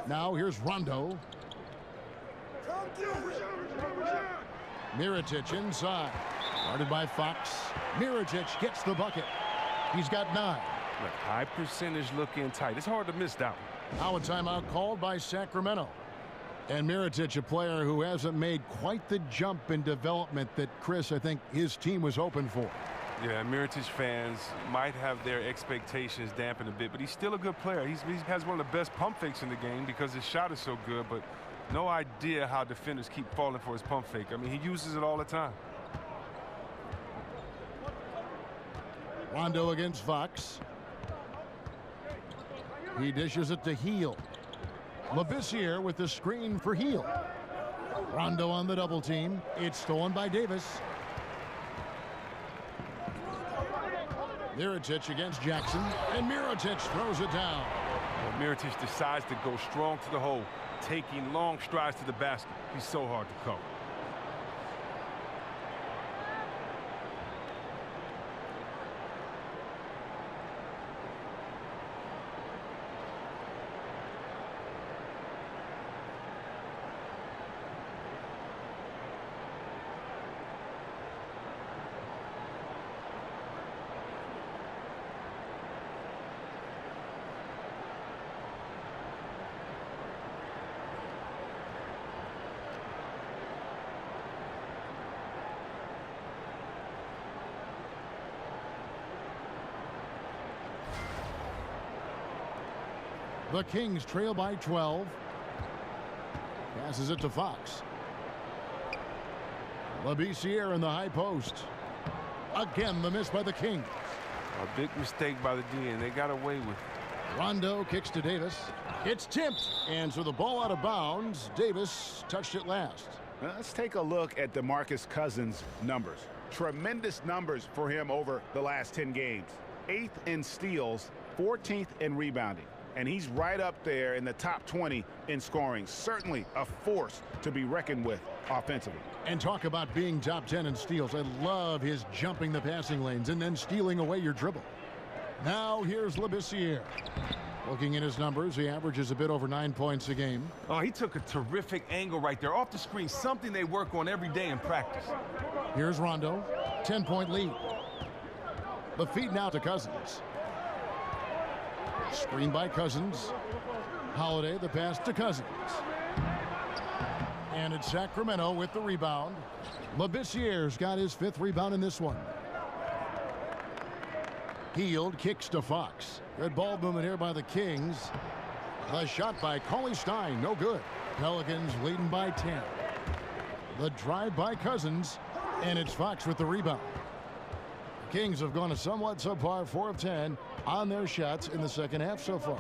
Now here's Rondo. Mirotic inside. Guarded by Fox. Mirotic gets the bucket. He's got 9. Look, high percentage looking tight. It's hard to miss that one. Now a timeout called by Sacramento. And Mirotic, a player who hasn't made quite the jump in development that Chris, I think, his team was hoping for. Yeah, Mirotic fans might have their expectations dampened a bit, but he's still a good player. He has one of the best pump fakes in the game because his shot is so good, but no idea how defenders keep falling for his pump fake. I mean, he uses it all the time. Rondo against Fox. He dishes it to Hield. Labissiere with the screen for Hield. Rondo on the double team. It's stolen by Davis. Mirotic against Jackson, and Mirotic throws it down. Well, Mirotic decides to go strong to the hole, taking long strides to the basket. He's so hard to cover. The Kings trail by 12. Passes it to Fox. Labissiere in the high post. Again, the miss by the Kings. A big mistake by the D, and they got away with it. Rondo kicks to Davis. It's tipped, and so the ball out of bounds. Davis touched it last. Now let's take a look at DeMarcus Cousins' numbers. Tremendous numbers for him over the last 10 games. 8th in steals, 14th in rebounding. and he's right up there in the top 20 in scoring. Certainly a force to be reckoned with offensively. And talk about being top 10 in steals. I love his jumping the passing lanes and then stealing away your dribble. Now here's Labissiere. Looking at his numbers, he averages a bit over 9 points a game. Oh, he took a terrific angle right there off the screen, something they work on every day in practice. Here's Rondo, 10-point lead. The feed now to Cousins. Screen by Cousins. Holiday, the pass to Cousins. And it's Sacramento with the rebound. Labissiere's got his 5th rebound in this one. Hield kicks to Fox. Good ball movement here by the Kings. The shot by Cauley-Stein, no good. Pelicans leading by 10. The drive by Cousins, and it's Fox with the rebound. The Kings have gone a somewhat subpar 4 of 10 on their shots in the second half so far.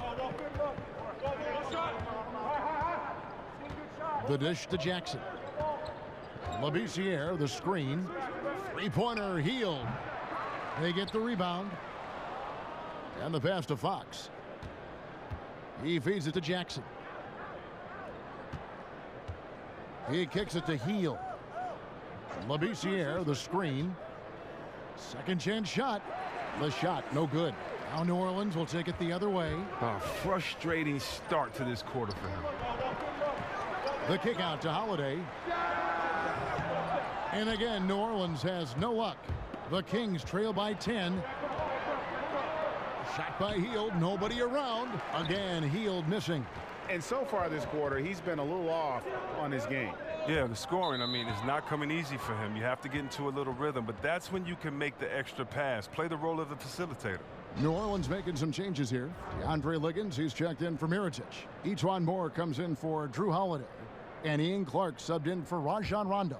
The dish to Jackson. Labissiere, the screen. Three-pointer, Hield. They get the rebound. And the pass to Fox. He feeds it to Jackson. He kicks it to Hield. Labissiere, the screen. Second chance shot. The shot, no good. Now New Orleans will take it the other way. A frustrating start to this quarter for him. The kick out to Holiday. And again, New Orleans has no luck. The Kings trail by 10. Shot by Hield, nobody around. Again, Hield missing. And so far this quarter, he's been a little off on his game. Yeah, the scoring, I mean, it's not coming easy for him. You have to get into a little rhythm, but that's when you can make the extra pass. Play the role of the facilitator. New Orleans making some changes here. DeAndre Liggins, he's checked in for Mirotic. Etuan Moore comes in for Drew Holiday. And Ian Clark subbed in for Rajon Rondo.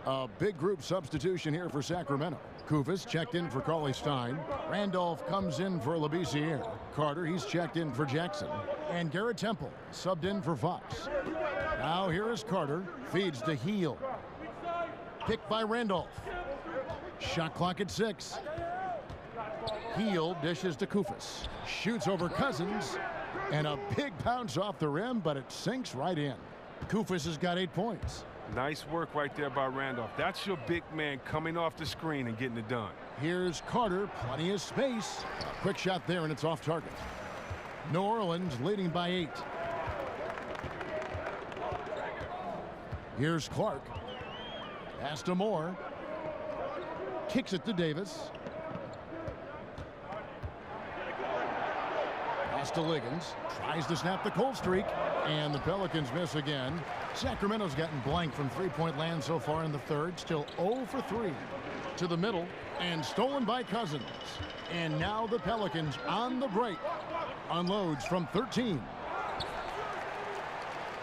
A big group substitution here for Sacramento. Kufis checked in for Cauley-Stein. Randolph comes in for Labissiere. Carter, he's checked in for Jackson. And Garrett Temple subbed in for Fox. Now here is Carter. Feeds to Hield. Picked by Randolph. Shot clock at 6. Hield dishes to Kufis. Shoots over Cousins. And a big bounce off the rim, but it sinks right in. Kufis has got 8 points. Nice work right there by Randolph. That's your big man coming off the screen and getting it done. Here's Carter, plenty of space. A quick shot there, and it's off target. New Orleans leading by 8. Here's Clark. Pass to Moore. Kicks it to Davis. Pass to Liggins. Tries to snap the cold streak. And the Pelicans miss again. Sacramento's gotten blank from three-point land so far in the third. Still 0 for 3. To the middle. And stolen by Cousins. And now the Pelicans on the break. Unloads from 13.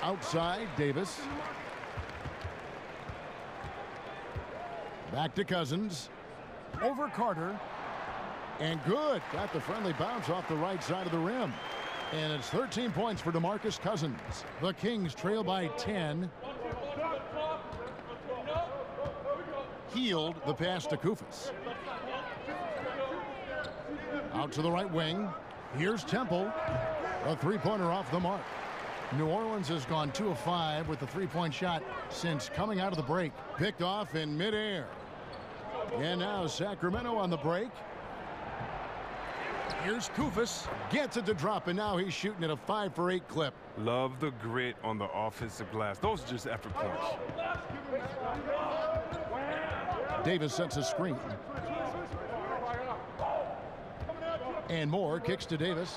Outside, Davis. Back to Cousins. Over Carter. And good. Got the friendly bounce off the right side of the rim. And it's 13 points for DeMarcus Cousins. The Kings trail by 10. Hield, the pass to Kufis. Out to the right wing. Here's Temple. A three-pointer off the mark. New Orleans has gone 2 of 5 with the three-point shot since coming out of the break. Picked off in midair. And now Sacramento on the break. Here's Kufis. Gets it to drop, and now he's shooting at a 5 for 8 clip. Love the grit on the offensive glass. Those are just effort points. Davis sets a screen. And Moore kicks to Davis.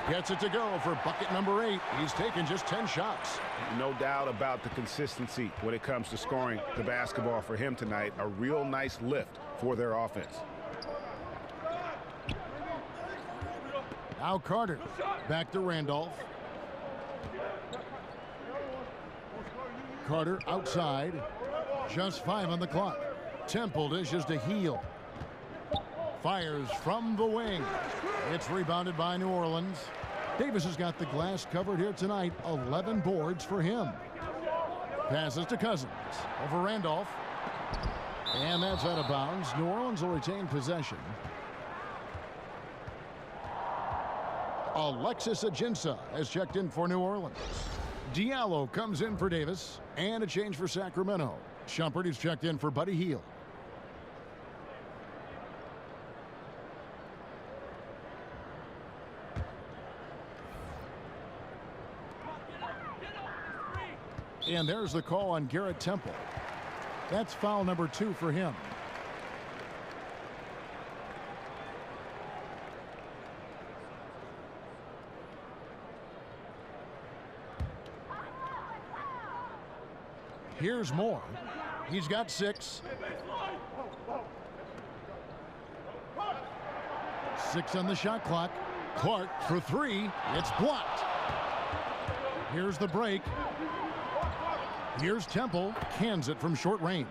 Gets it to go for bucket number 8. He's taken just 10 shots. No doubt about the consistency when it comes to scoring the basketball for him tonight. A real nice lift for their offense. Now Carter. Back to Randolph. Carter outside. Just 5 on the clock. Temple dishes to Hield. Fires from the wing. It's rebounded by New Orleans. Davis has got the glass covered here tonight. 11 boards for him. Passes to Cousins. Over Randolph. And that's out of bounds. New Orleans will retain possession. Alexis Ajinça has checked in for New Orleans. Diallo comes in for Davis, and a change for Sacramento. Shumpert is checked in for Buddy Hield. And there's the call on Garrett Temple. That's foul number 2 for him. Here's Moore. He's got 6. 6 on the shot clock. Clark for 3. It's blocked. Here's the break. Here's Temple. Cans it from short range.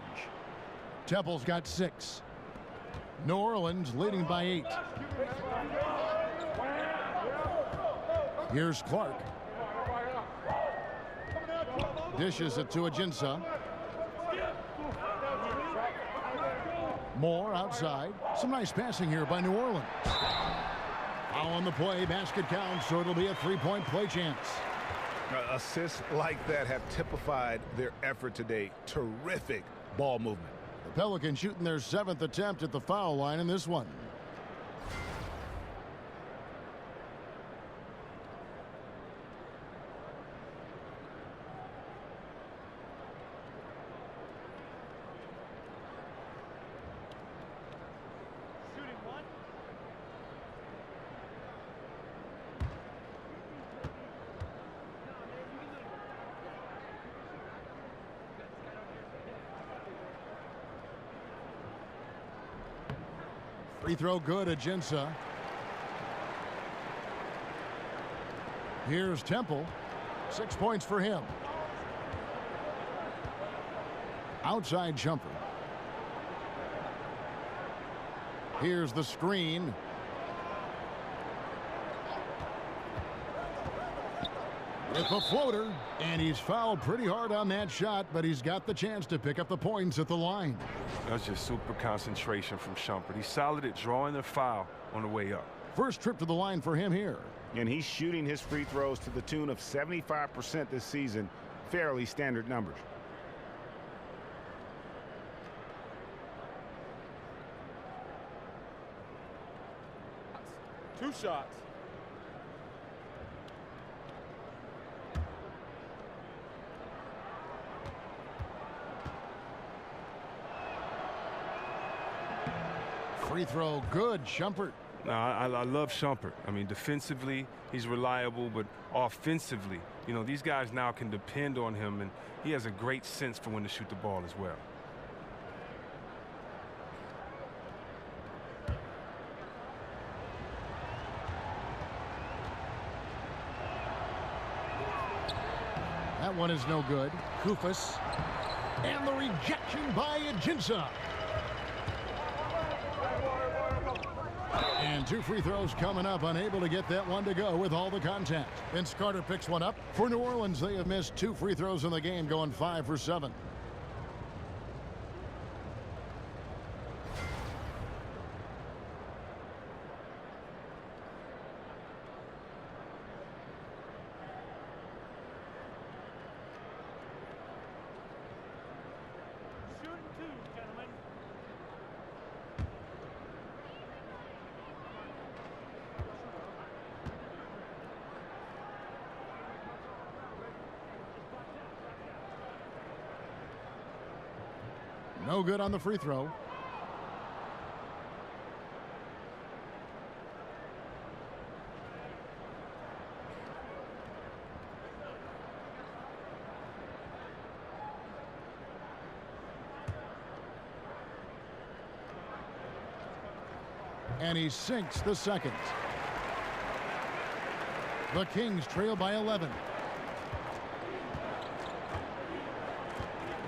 Temple's got 6. New Orleans leading by 8. Here's Clark. Dishes it to Ajinça. Moore outside. Some nice passing here by New Orleans. Foul on the play. Basket counts, so it'll be a 3-point play chance. Assists like that have typified their effort today. Terrific ball movement. The Pelicans shooting their 7th attempt at the foul line in this one. Free throw good, Ajinça. Here's Temple. 6 points for him. Outside jumper. Here's the screen. It's a floater, and he's fouled pretty hard on that shot, but he's got the chance to pick up the points at the line. That's just super concentration from Shumpert. He's solid at drawing the foul on the way up. First trip to the line for him here. And he's shooting his free throws to the tune of 75% this season. Fairly standard numbers. Two shots. Free throw good, Shumpert. No, I love Shumpert. I mean, defensively, he's reliable, but offensively, you know, these guys now can depend on him, and he has a great sense for when to shoot the ball as well. That one is no good. Kufas. And the rejection by Ajinça. And 2 free throws coming up, unable to get that one to go with all the contact. Vince Carter picks one up. For New Orleans, they have missed 2 free throws in the game, going 5 for 7. No good on the free throw. And he sinks the second. The Kings trail by 11.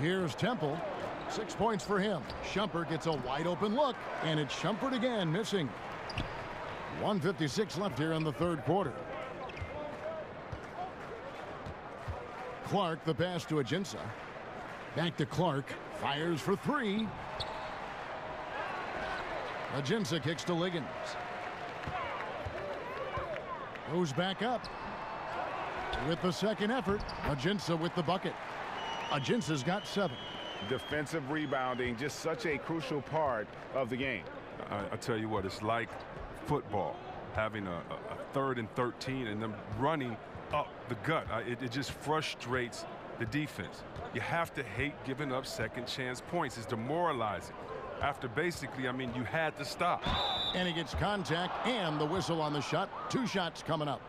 Here's Temple. 6 points for him. Shumpert gets a wide open look, and it's Shumpert again missing. 1:56 left here in the third quarter. Clark, the pass to Ajinça. Back to Clark. Fires for 3. Ajinça kicks to Liggins. Goes back up. With the second effort, Ajinça with the bucket. Ajinça's got 7. Defensive rebounding, just such a crucial part of the game. I tell you what, it's like football, having a 3rd and 13 and them running up the gut. It just frustrates the defense. You have to hate giving up second chance points. It's demoralizing. After basically, I mean, you had to stop. And he gets contact and the whistle on the shot. 2 shots coming up.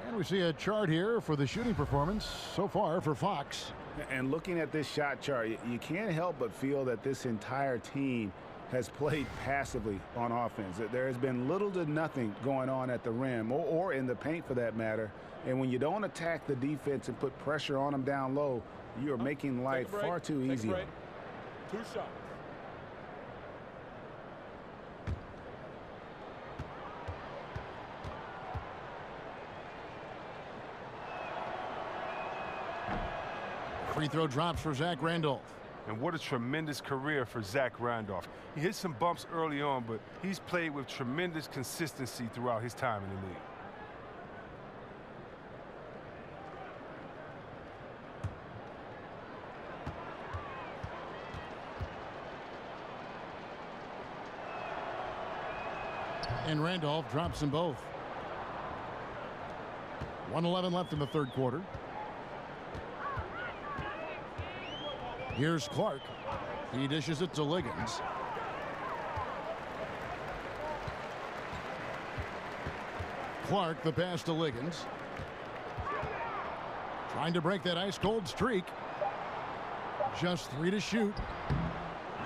And we see a chart here for the shooting performance so far for Fox. And looking at this shot chart, you can't help but feel that this entire team has played passively on offense. There has been little to nothing going on at the rim or in the paint for that matter. And when you don't attack the defense and put pressure on them down low, you are making life far too easy. 2 shots. Free throw drops for Zach Randolph. And what a tremendous career for Zach Randolph. He hit some bumps early on, but he's played with tremendous consistency throughout his time in the league. And Randolph drops them both. 1:11 left in the third quarter. Here's Clark. He dishes it to Liggins. Clark, the pass to Liggins. Trying to break that ice-cold streak. Just 3 to shoot.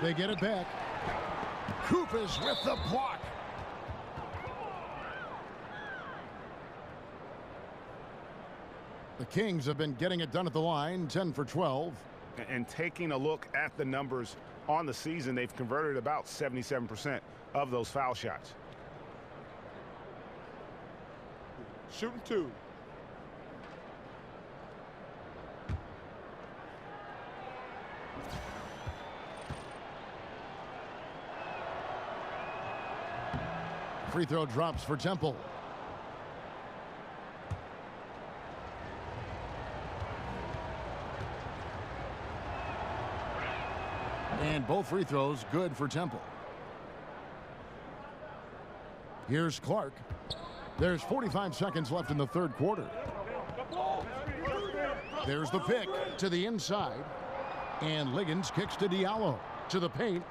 They get it back. Koupas with the block. The Kings have been getting it done at the line, 10 for 12. And taking a look at the numbers on the season, they've converted about 77% of those foul shots. Shooting 2. Free throw drops for Temple. And both free throws good for Temple. Here's Clark. There's 45 seconds left in the third quarter. There's the pick to the inside. And Liggins kicks to Diallo. To the paint.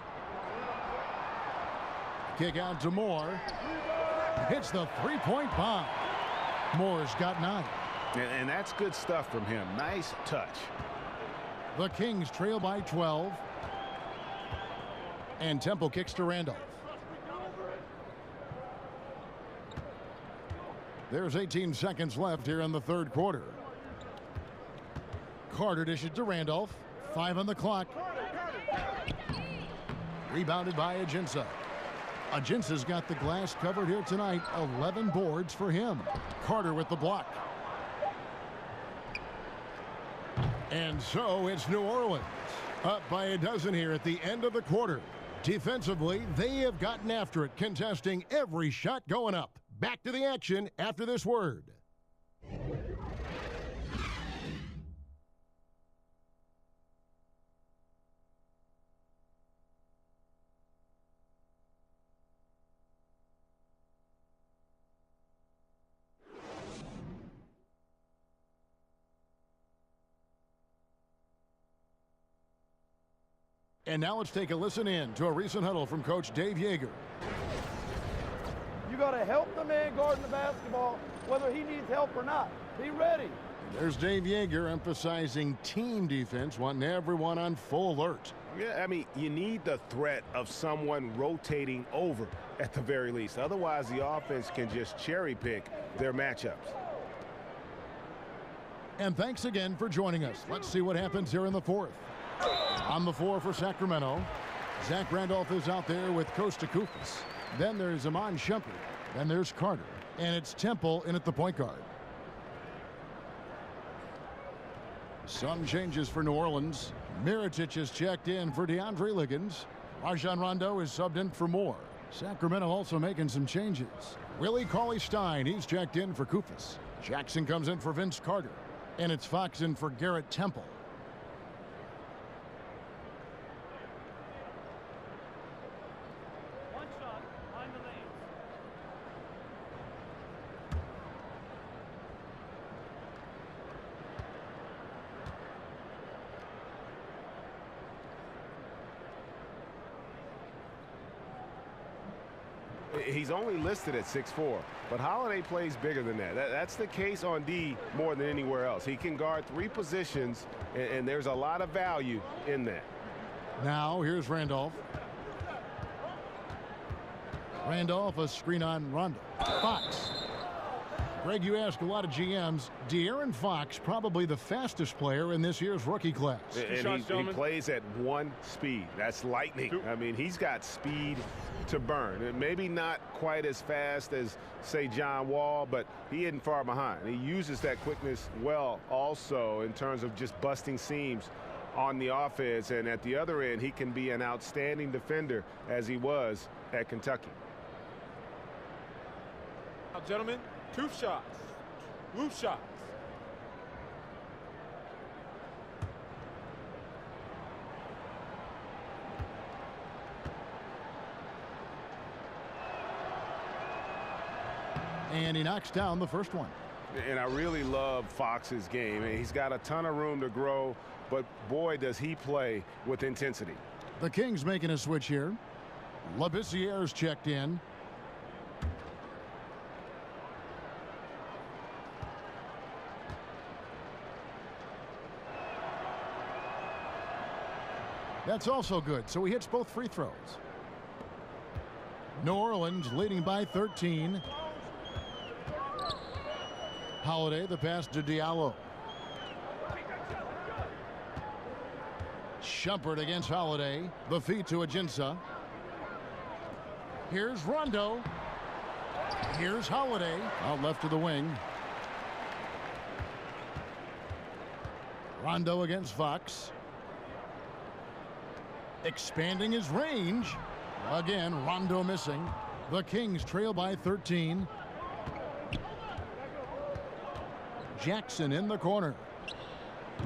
Kick out to Moore. Hits the three-point bomb. Moore's got 9. And that's good stuff from him. Nice touch. The Kings trail by 12. And Temple kicks to Randolph. There's 18 seconds left here in the third quarter. Carter dishes to Randolph. 5 on the clock. Rebounded by Ajinça. Ajinça's got the glass covered here tonight. 11 boards for him. Carter with the block. And so it's New Orleans. Up by a dozen here at the end of the quarter. Defensively, they have gotten after it, contesting every shot going up. Back to the action after this word. And now let's take a listen in to a recent huddle from Coach Dave Yeager. You got to help the man guarding the basketball, whether he needs help or not. Be ready. There's Dave Yeager emphasizing team defense, wanting everyone on full alert. Yeah, I mean, you need the threat of someone rotating over at the very least. Otherwise, the offense can just cherry pick their matchups. And thanks again for joining us. Let's see what happens here in the fourth. On the floor for Sacramento, Zach Randolph is out there with Kosta Koupas. Then there's Iman Shumpert. Then there's Carter. And it's Temple in at the point guard. Some changes for New Orleans. Mirotic is checked in for DeAndre Liggins. Rajon Rondo is subbed in for Moore. Sacramento also making some changes. Willie Cauley-Stein, he's checked in for Koufos. Jackson comes in for Vince Carter. And it's Fox in for Garrett Temple. One shot, behind the lanes. He's only listed at 6'4", but Holiday plays bigger than that. That's the case on D more than anywhere else. He can guard 3 positions, and there's a lot of value in that. Now here's Randolph. Randolph, a screen on Rondo. Fox. Greg, you ask a lot of GMs. De'Aaron Fox, probably the fastest player in this year's rookie class. And he plays at 1 speed. That's lightning. I mean, he's got speed to burn. And maybe not quite as fast as, say, John Wall, but he isn't far behind. He uses that quickness well also in terms of just busting seams on the offense. And at the other end, he can be an outstanding defender as he was at Kentucky. Now, gentlemen, 2 shots. Loose shots. And he knocks down the first one. And I really love Fox's game. He's got a ton of room to grow, but boy, does he play with intensity. The Kings making a switch here. Labissiere's checked in. That's also good, so he hits both free throws. New Orleans leading by 13. Holiday, the pass to Diallo. Shumpert against Holiday. The feed to Ajinça. Here's Rondo. Here's Holiday. Out left to the wing. Rondo against Fox. Expanding his range. Again, Rondo missing. The Kings trail by 13. Jackson in the corner.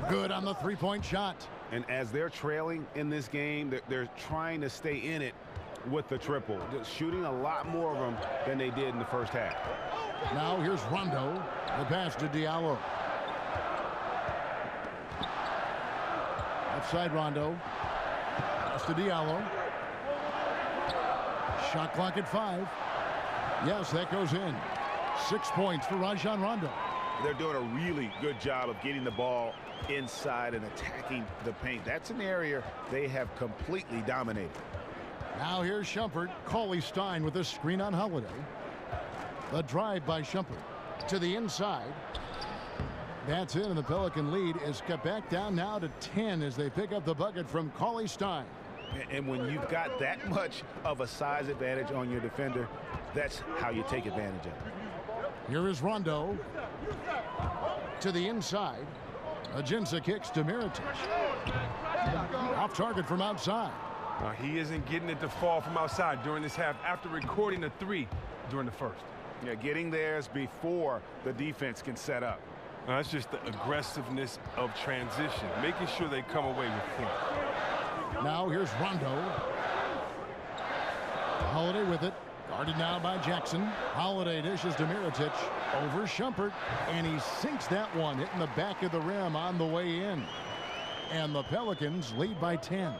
Good on the three-point shot. And as they're trailing in this game, they're trying to stay in it with the triple. Just shooting a lot more of them than they did in the first half. Now here's Rondo. The pass to Diallo. Outside Rondo. Pass to Diallo. Shot clock at 5. Yes, that goes in. 6 points for Rajon Rondo. They're doing a really good job of getting the ball inside and attacking the paint. That's an area they have completely dominated. Now here's Shumpert. Cauley-Stein with a screen on Holiday. The drive by Shumpert to the inside. That's it, and the Pelican lead is cut back down now to 10 as they pick up the bucket from Cauley-Stein. And when you've got that much of a size advantage on your defender, that's how you take advantage of it. Here is Rondo to the inside. Ajinça kicks to Mirotic. Off target from outside. He isn't getting it to fall from outside during this half after recording a 3 during the first. Yeah, getting theirs before the defense can set up. That's just the aggressiveness of transition, making sure they come away with points. Now here's Rondo. Holiday with it. Guarded now by Jackson. Holiday dishes to Mirotic. Over Shumpert. And he sinks that one, hitting the back of the rim on the way in. And the Pelicans lead by 10.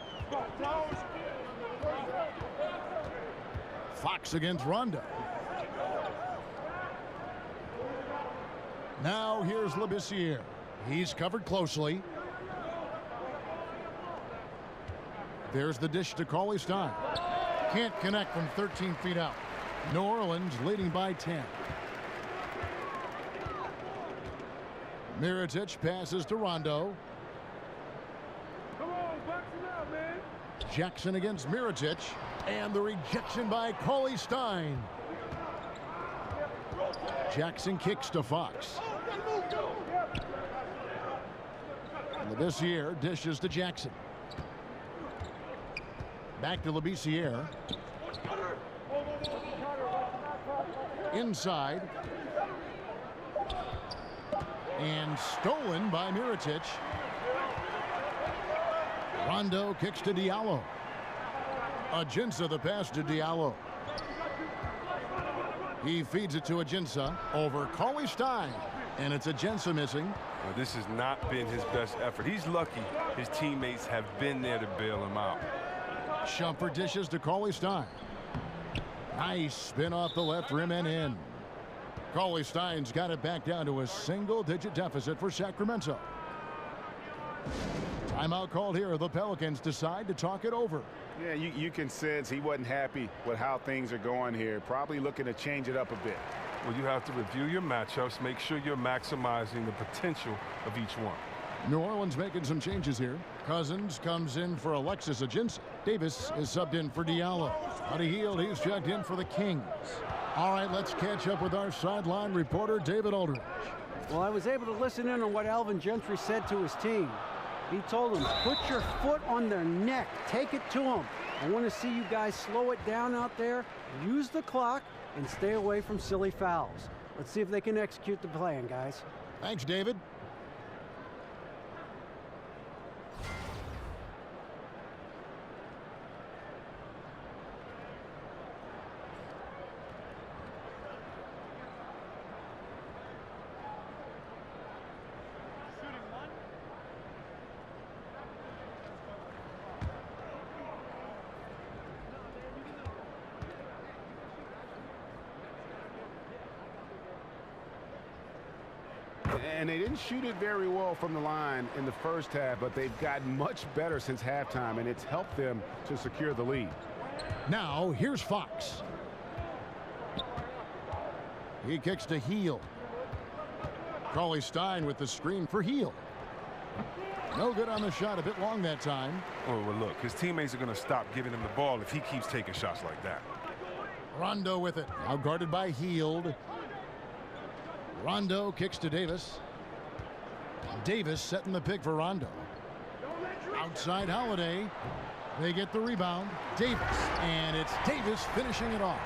Fox against Rondo. Now here's Labissiere. He's covered closely. There's the dish to Cauley-Stein. Can't connect from 13 feet out. New Orleans leading by 10. Mirotic passes to Rondo. Come on, box it out, man. Jackson against Mirotic. And the rejection by Cauley-Stein. Jackson kicks to Fox. Labissiere dishes to Jackson. Back to Labissiere. inside. And stolen by Mirotic. Rondo kicks to Diallo. Ajinça the pass to Diallo. He feeds it to Ajinça over Cauley-Stein. And it's Ajinça missing. Well, this has not been his best effort. He's lucky his teammates have been there to bail him out. Shumpert dishes to Cauley-Stein. Nice spin off the left rim and in. Cauley-Stein's got it back down to a single-digit deficit for Sacramento. Timeout called here. The Pelicans decide to talk it over. Yeah, you can sense he wasn't happy with how things are going here. Probably looking to change it up a bit. Well, you have to review your matchups, make sure you're maximizing the potential of each one. New Orleans making some changes here. Cousins comes in for Alexis Ajinça. Davis is subbed in for Diallo. Buddy Hield, he's checked in for the Kings. All right, let's catch up with our sideline reporter, David Aldridge. Well, I was able to listen in on what Alvin Gentry said to his team. He told them, put your foot on their neck. Take it to them. I want to see you guys slow it down out there, use the clock, and stay away from silly fouls. Let's see if they can execute the plan, guys. Thanks, David. And they didn't shoot it very well from the line in the first half, but they've gotten much better since halftime, and it's helped them to secure the lead. Now, here's Fox. He kicks to Hield. Cauley-Stein with the screen for Hield. No good on the shot, a bit long that time. Oh, well, look, his teammates are going to stop giving him the ball if he keeps taking shots like that. Rondo with it. Now guarded by Hield. Rondo kicks to Davis. Davis setting the pick for Rondo. Outside Holiday. They get the rebound. Davis. And it's Davis finishing it off.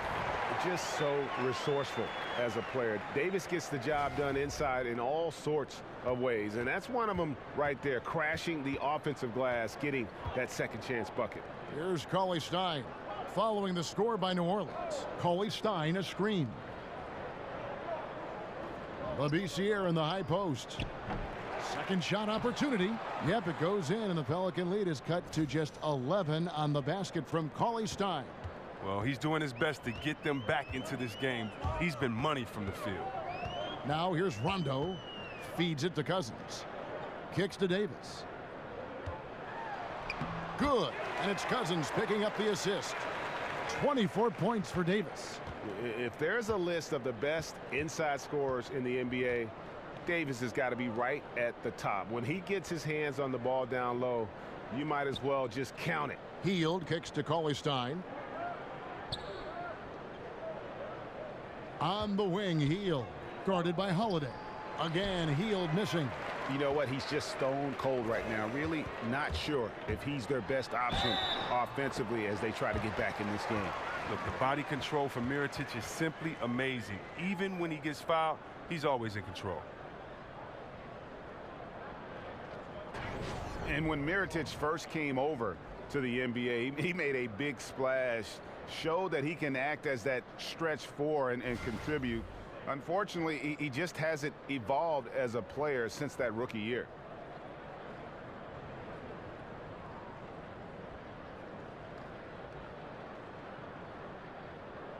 Just so resourceful as a player. Davis gets the job done inside in all sorts of ways. And that's one of them right there. Crashing the offensive glass. Getting that second chance bucket. Here's Cauley-Stein. Following the score by New Orleans. Cauley-Stein a screen. Labissiere in the high post. Second shot opportunity. Yep, it goes in, and the Pelican lead is cut to just 11 on the basket from Cauley-Stein. Well, he's doing his best to get them back into this game. He's been money from the field. Now here's Rondo. Feeds it to Cousins. Kicks to Davis. Good. And it's Cousins picking up the assist. 24 points for Davis. If there's a list of the best inside scorers in the NBA, Davis has got to be right at the top. When he gets his hands on the ball down low, you might as well just count it. Hield kicks to Cauley-Stein. On the wing, Hield. Guarded by Holiday. Again, Hield missing. You know what? He's just stone cold right now. Really not sure if he's their best option offensively as they try to get back in this game. Look, the body control from Mirotic is simply amazing. Even when he gets fouled, he's always in control. And when Mirotic first came over to the NBA, he made a big splash, showed that he can act as that stretch four and contribute. Unfortunately, he just hasn't evolved as a player since that rookie year.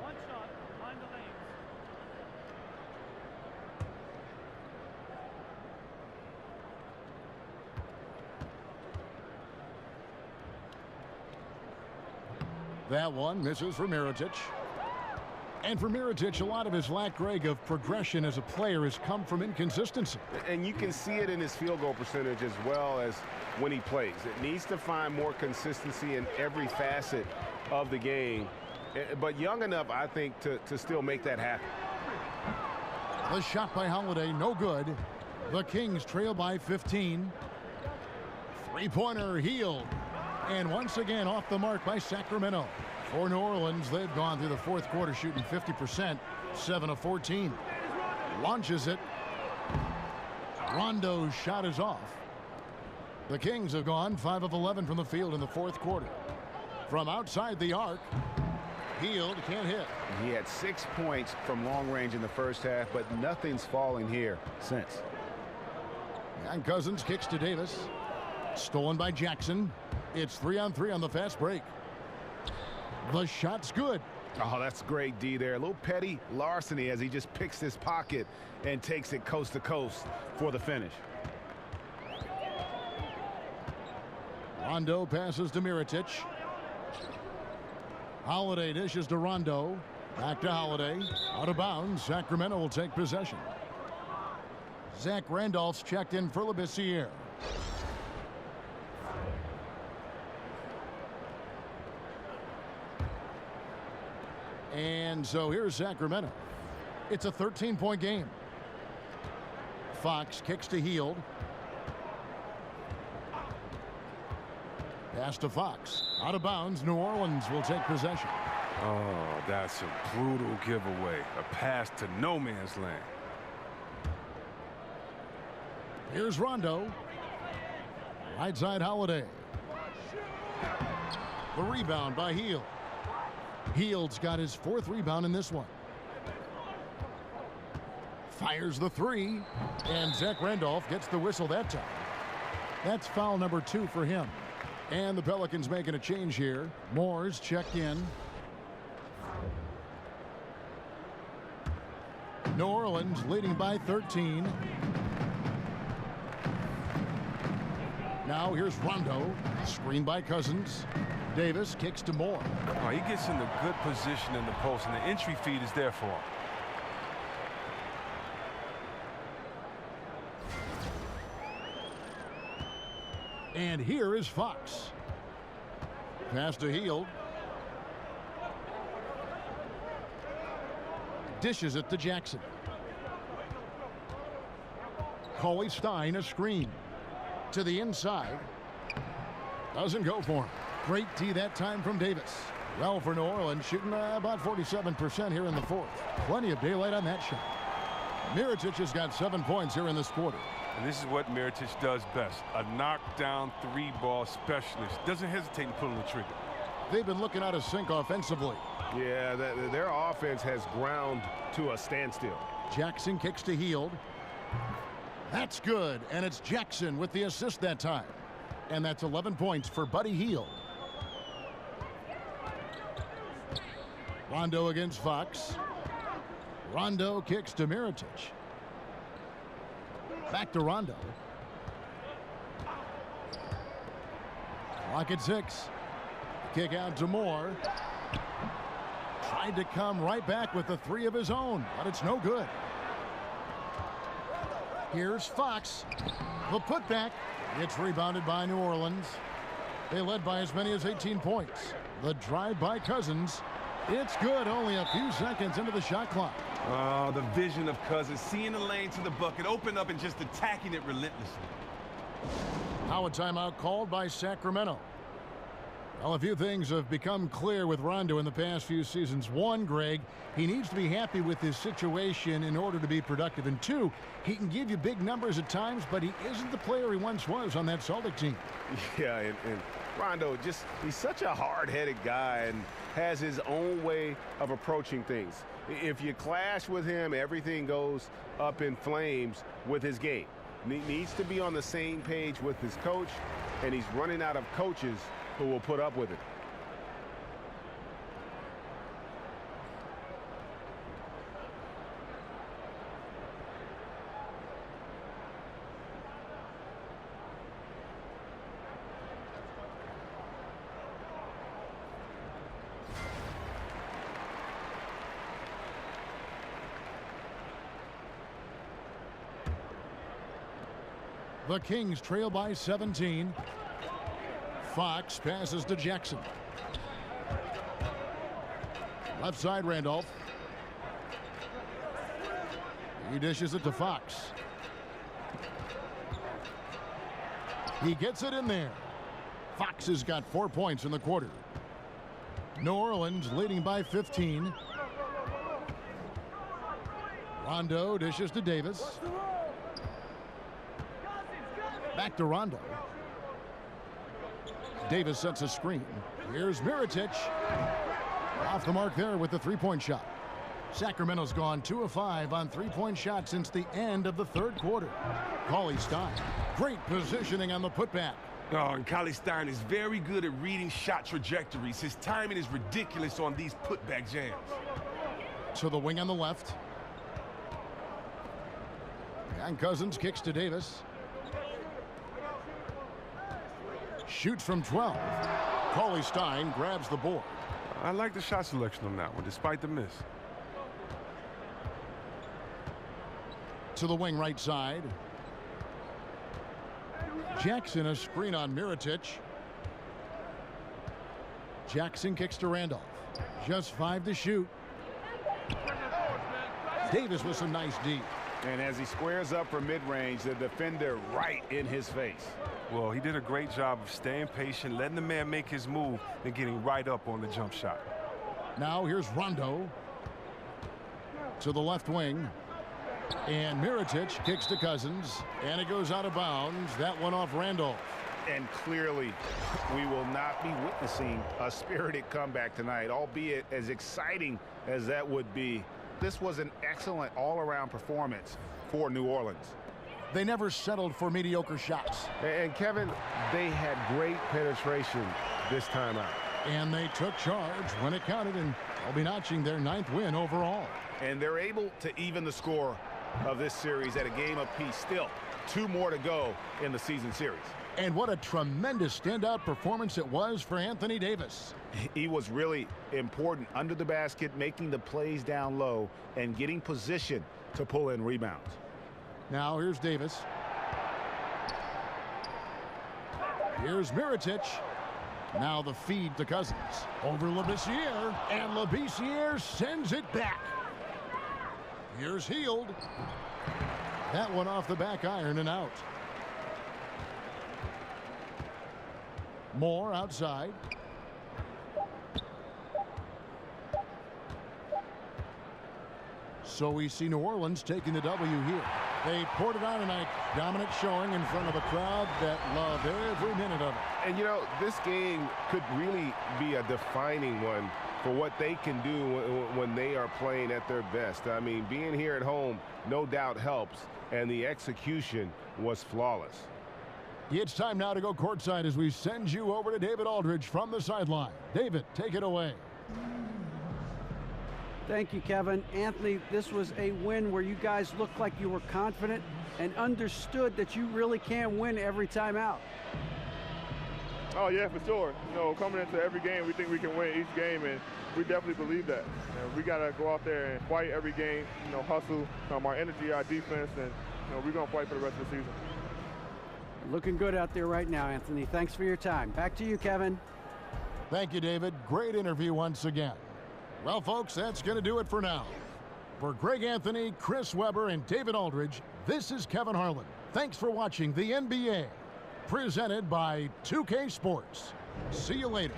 One shot behind the lanes. That one misses for Mirotic. And for Mirotic, a lot of his lack, Greg, of progression as a player has come from inconsistency. And you can see it in his field goal percentage as well as when he plays. It needs to find more consistency in every facet of the game. But young enough, I think, to still make that happen. The shot by Holiday, no good. The Kings trail by 15. Three-pointer, Hield. And once again off the mark by Sacramento. For New Orleans, they've gone through the fourth quarter shooting 50%, 7 of 14. Launches it. Rondo's shot is off. The Kings have gone 5 of 11 from the field in the fourth quarter. From outside the arc, Hield can't hit. He had 6 points from long range in the first half, but nothing's falling here since. And Cousins kicks to Davis. Stolen by Jackson. It's 3-on-3 on the fast break. The shot's good. Oh, that's great D there. A little petty larceny as he just picks his pocket and takes it coast to coast for the finish. Rondo passes to Mirotic. Holiday dishes to Rondo. Back to Holiday. Out of bounds. Sacramento will take possession. Zach Randolph's checked in for Labissiere. And so here's Sacramento. It's a 13-point game. Fox kicks to Hield. Pass to Fox. Out of bounds. New Orleans will take possession. Oh, that's a brutal giveaway. A pass to no man's land. Here's Rondo. Right side Holiday. The rebound by Hield. Hield's got his 4th rebound in this one. Fires the 3. And Zach Randolph gets the whistle that time. That's foul number 2 for him. And the Pelicans making a change here. Moore's checked in. New Orleans leading by 13. Now here's Rondo. Screen by Cousins. Davis kicks to Moore. Oh, he gets in a good position in the post, and the entry feed is there for him. And here is Fox. Pass to Hield. Dishes it to Jackson. Coley Stein a screen. To the inside. Doesn't go for him. Great tee that time from Davis. Well for New Orleans, shooting about 47% here in the fourth. Plenty of daylight on that shot. Mirotic has got 7 points here in this quarter. And this is what Mirotic does best. A knockdown 3-ball specialist. Doesn't hesitate in pulling the trigger. They've been looking out of sync offensively. Yeah, their offense has ground to a standstill. Jackson kicks to Hield. That's good, and it's Jackson with the assist that time. And that's 11 points for Buddy Hield. Rondo against Fox. Rondo kicks to Mirotic. Back to Rondo. Clock at 6. Kick out to Moore. Tried to come right back with the 3 of his own, but it's no good. Here's Fox. The putback. It's rebounded by New Orleans. They led by as many as 18 points. The drive by Cousins. It's good. Only a few seconds into the shot clock. Oh, the vision of Cousins. Seeing the lane to the bucket, open up and just attacking it relentlessly. Now a timeout called by Sacramento. Well, a few things have become clear with Rondo in the past few seasons. 1, Greg, he needs to be happy with his situation in order to be productive. And 2, he can give you big numbers at times, but he isn't the player he once was on that Celtic team. Yeah, and Rondo, he's such a hard-headed guy and has his own way of approaching things. If you clash with him, everything goes up in flames with his game. He needs to be on the same page with his coach, and he's running out of coaches who will put up with it. The Kings trail by 17. Fox passes to Jackson. Left side Randolph. He dishes it to Fox. He gets it in there. Fox has got 4 points in the quarter. New Orleans leading by 15. Rondo dishes to Davis. Back to Rondo. Davis sets a screen. Here's Mirotic. Off the mark there with the three-point shot. Sacramento's gone 2 of 5 on three-point shots since the end of the third quarter. Cauley Stein, great positioning on the putback. Oh, and Cauley Stein is very good at reading shot trajectories. His timing is ridiculous on these putback jams. To the wing on the left. And Cousins kicks to Davis. Shoots from 12. Cauley Stein grabs the board. I like the shot selection on that one, despite the miss. To the wing right side. Jackson a screen on Mirotic. Jackson kicks to Randolph. Just 5 to shoot. Davis with some nice D. And as he squares up for mid-range, the defender right in his face. Well, he did a great job of staying patient, letting the man make his move, and getting right up on the jump shot. Now here's Rondo. To the left wing. And Mirotic kicks to Cousins. And it goes out of bounds. That one off Randolph. And clearly, we will not be witnessing a spirited comeback tonight, albeit as exciting as that would be. This was an excellent all-around performance for New Orleans. They never settled for mediocre shots. And Kevin, they had great penetration this time out. And they took charge when it counted, and they'll be notching their 9th win overall. And they're able to even the score of this series at a game apiece. Still 2 more to go in the season series. And what a tremendous standout performance it was for Anthony Davis. He was really important under the basket, making the plays down low and getting position to pull in rebounds. Now here's Davis. Here's Mirotic. Now the feed to Cousins. Over Labissiere, and Labissiere sends it back. Here's Hield. That one off the back iron and out. Moore outside. So we see New Orleans taking the W here. They poured it on tonight. Dominant showing in front of a crowd that loved every minute of it. And, you know, this game could really be a defining one for what they can do when they are playing at their best. I mean, being here at home no doubt helps, and the execution was flawless. It's time now to go courtside as we send you over to David Aldridge from the sideline. David, take it away. Thank you, Kevin. Anthony, this was a win where you guys looked like you were confident and understood that you really can win every time out. Oh, yeah, for sure. You know, coming into every game, we think we can win each game, and we definitely believe that. And we got to go out there and fight every game, you know, hustle, our energy, our defense, and, you know, we're going to fight for the rest of the season. Looking good out there right now, Anthony. Thanks for your time. Back to you, Kevin. Thank you, David. Great interview once again. Well, folks, that's going to do it for now. For Greg Anthony, Chris Webber, and David Aldridge, this is Kevin Harlan. Thanks for watching the NBA, presented by 2K Sports. See you later.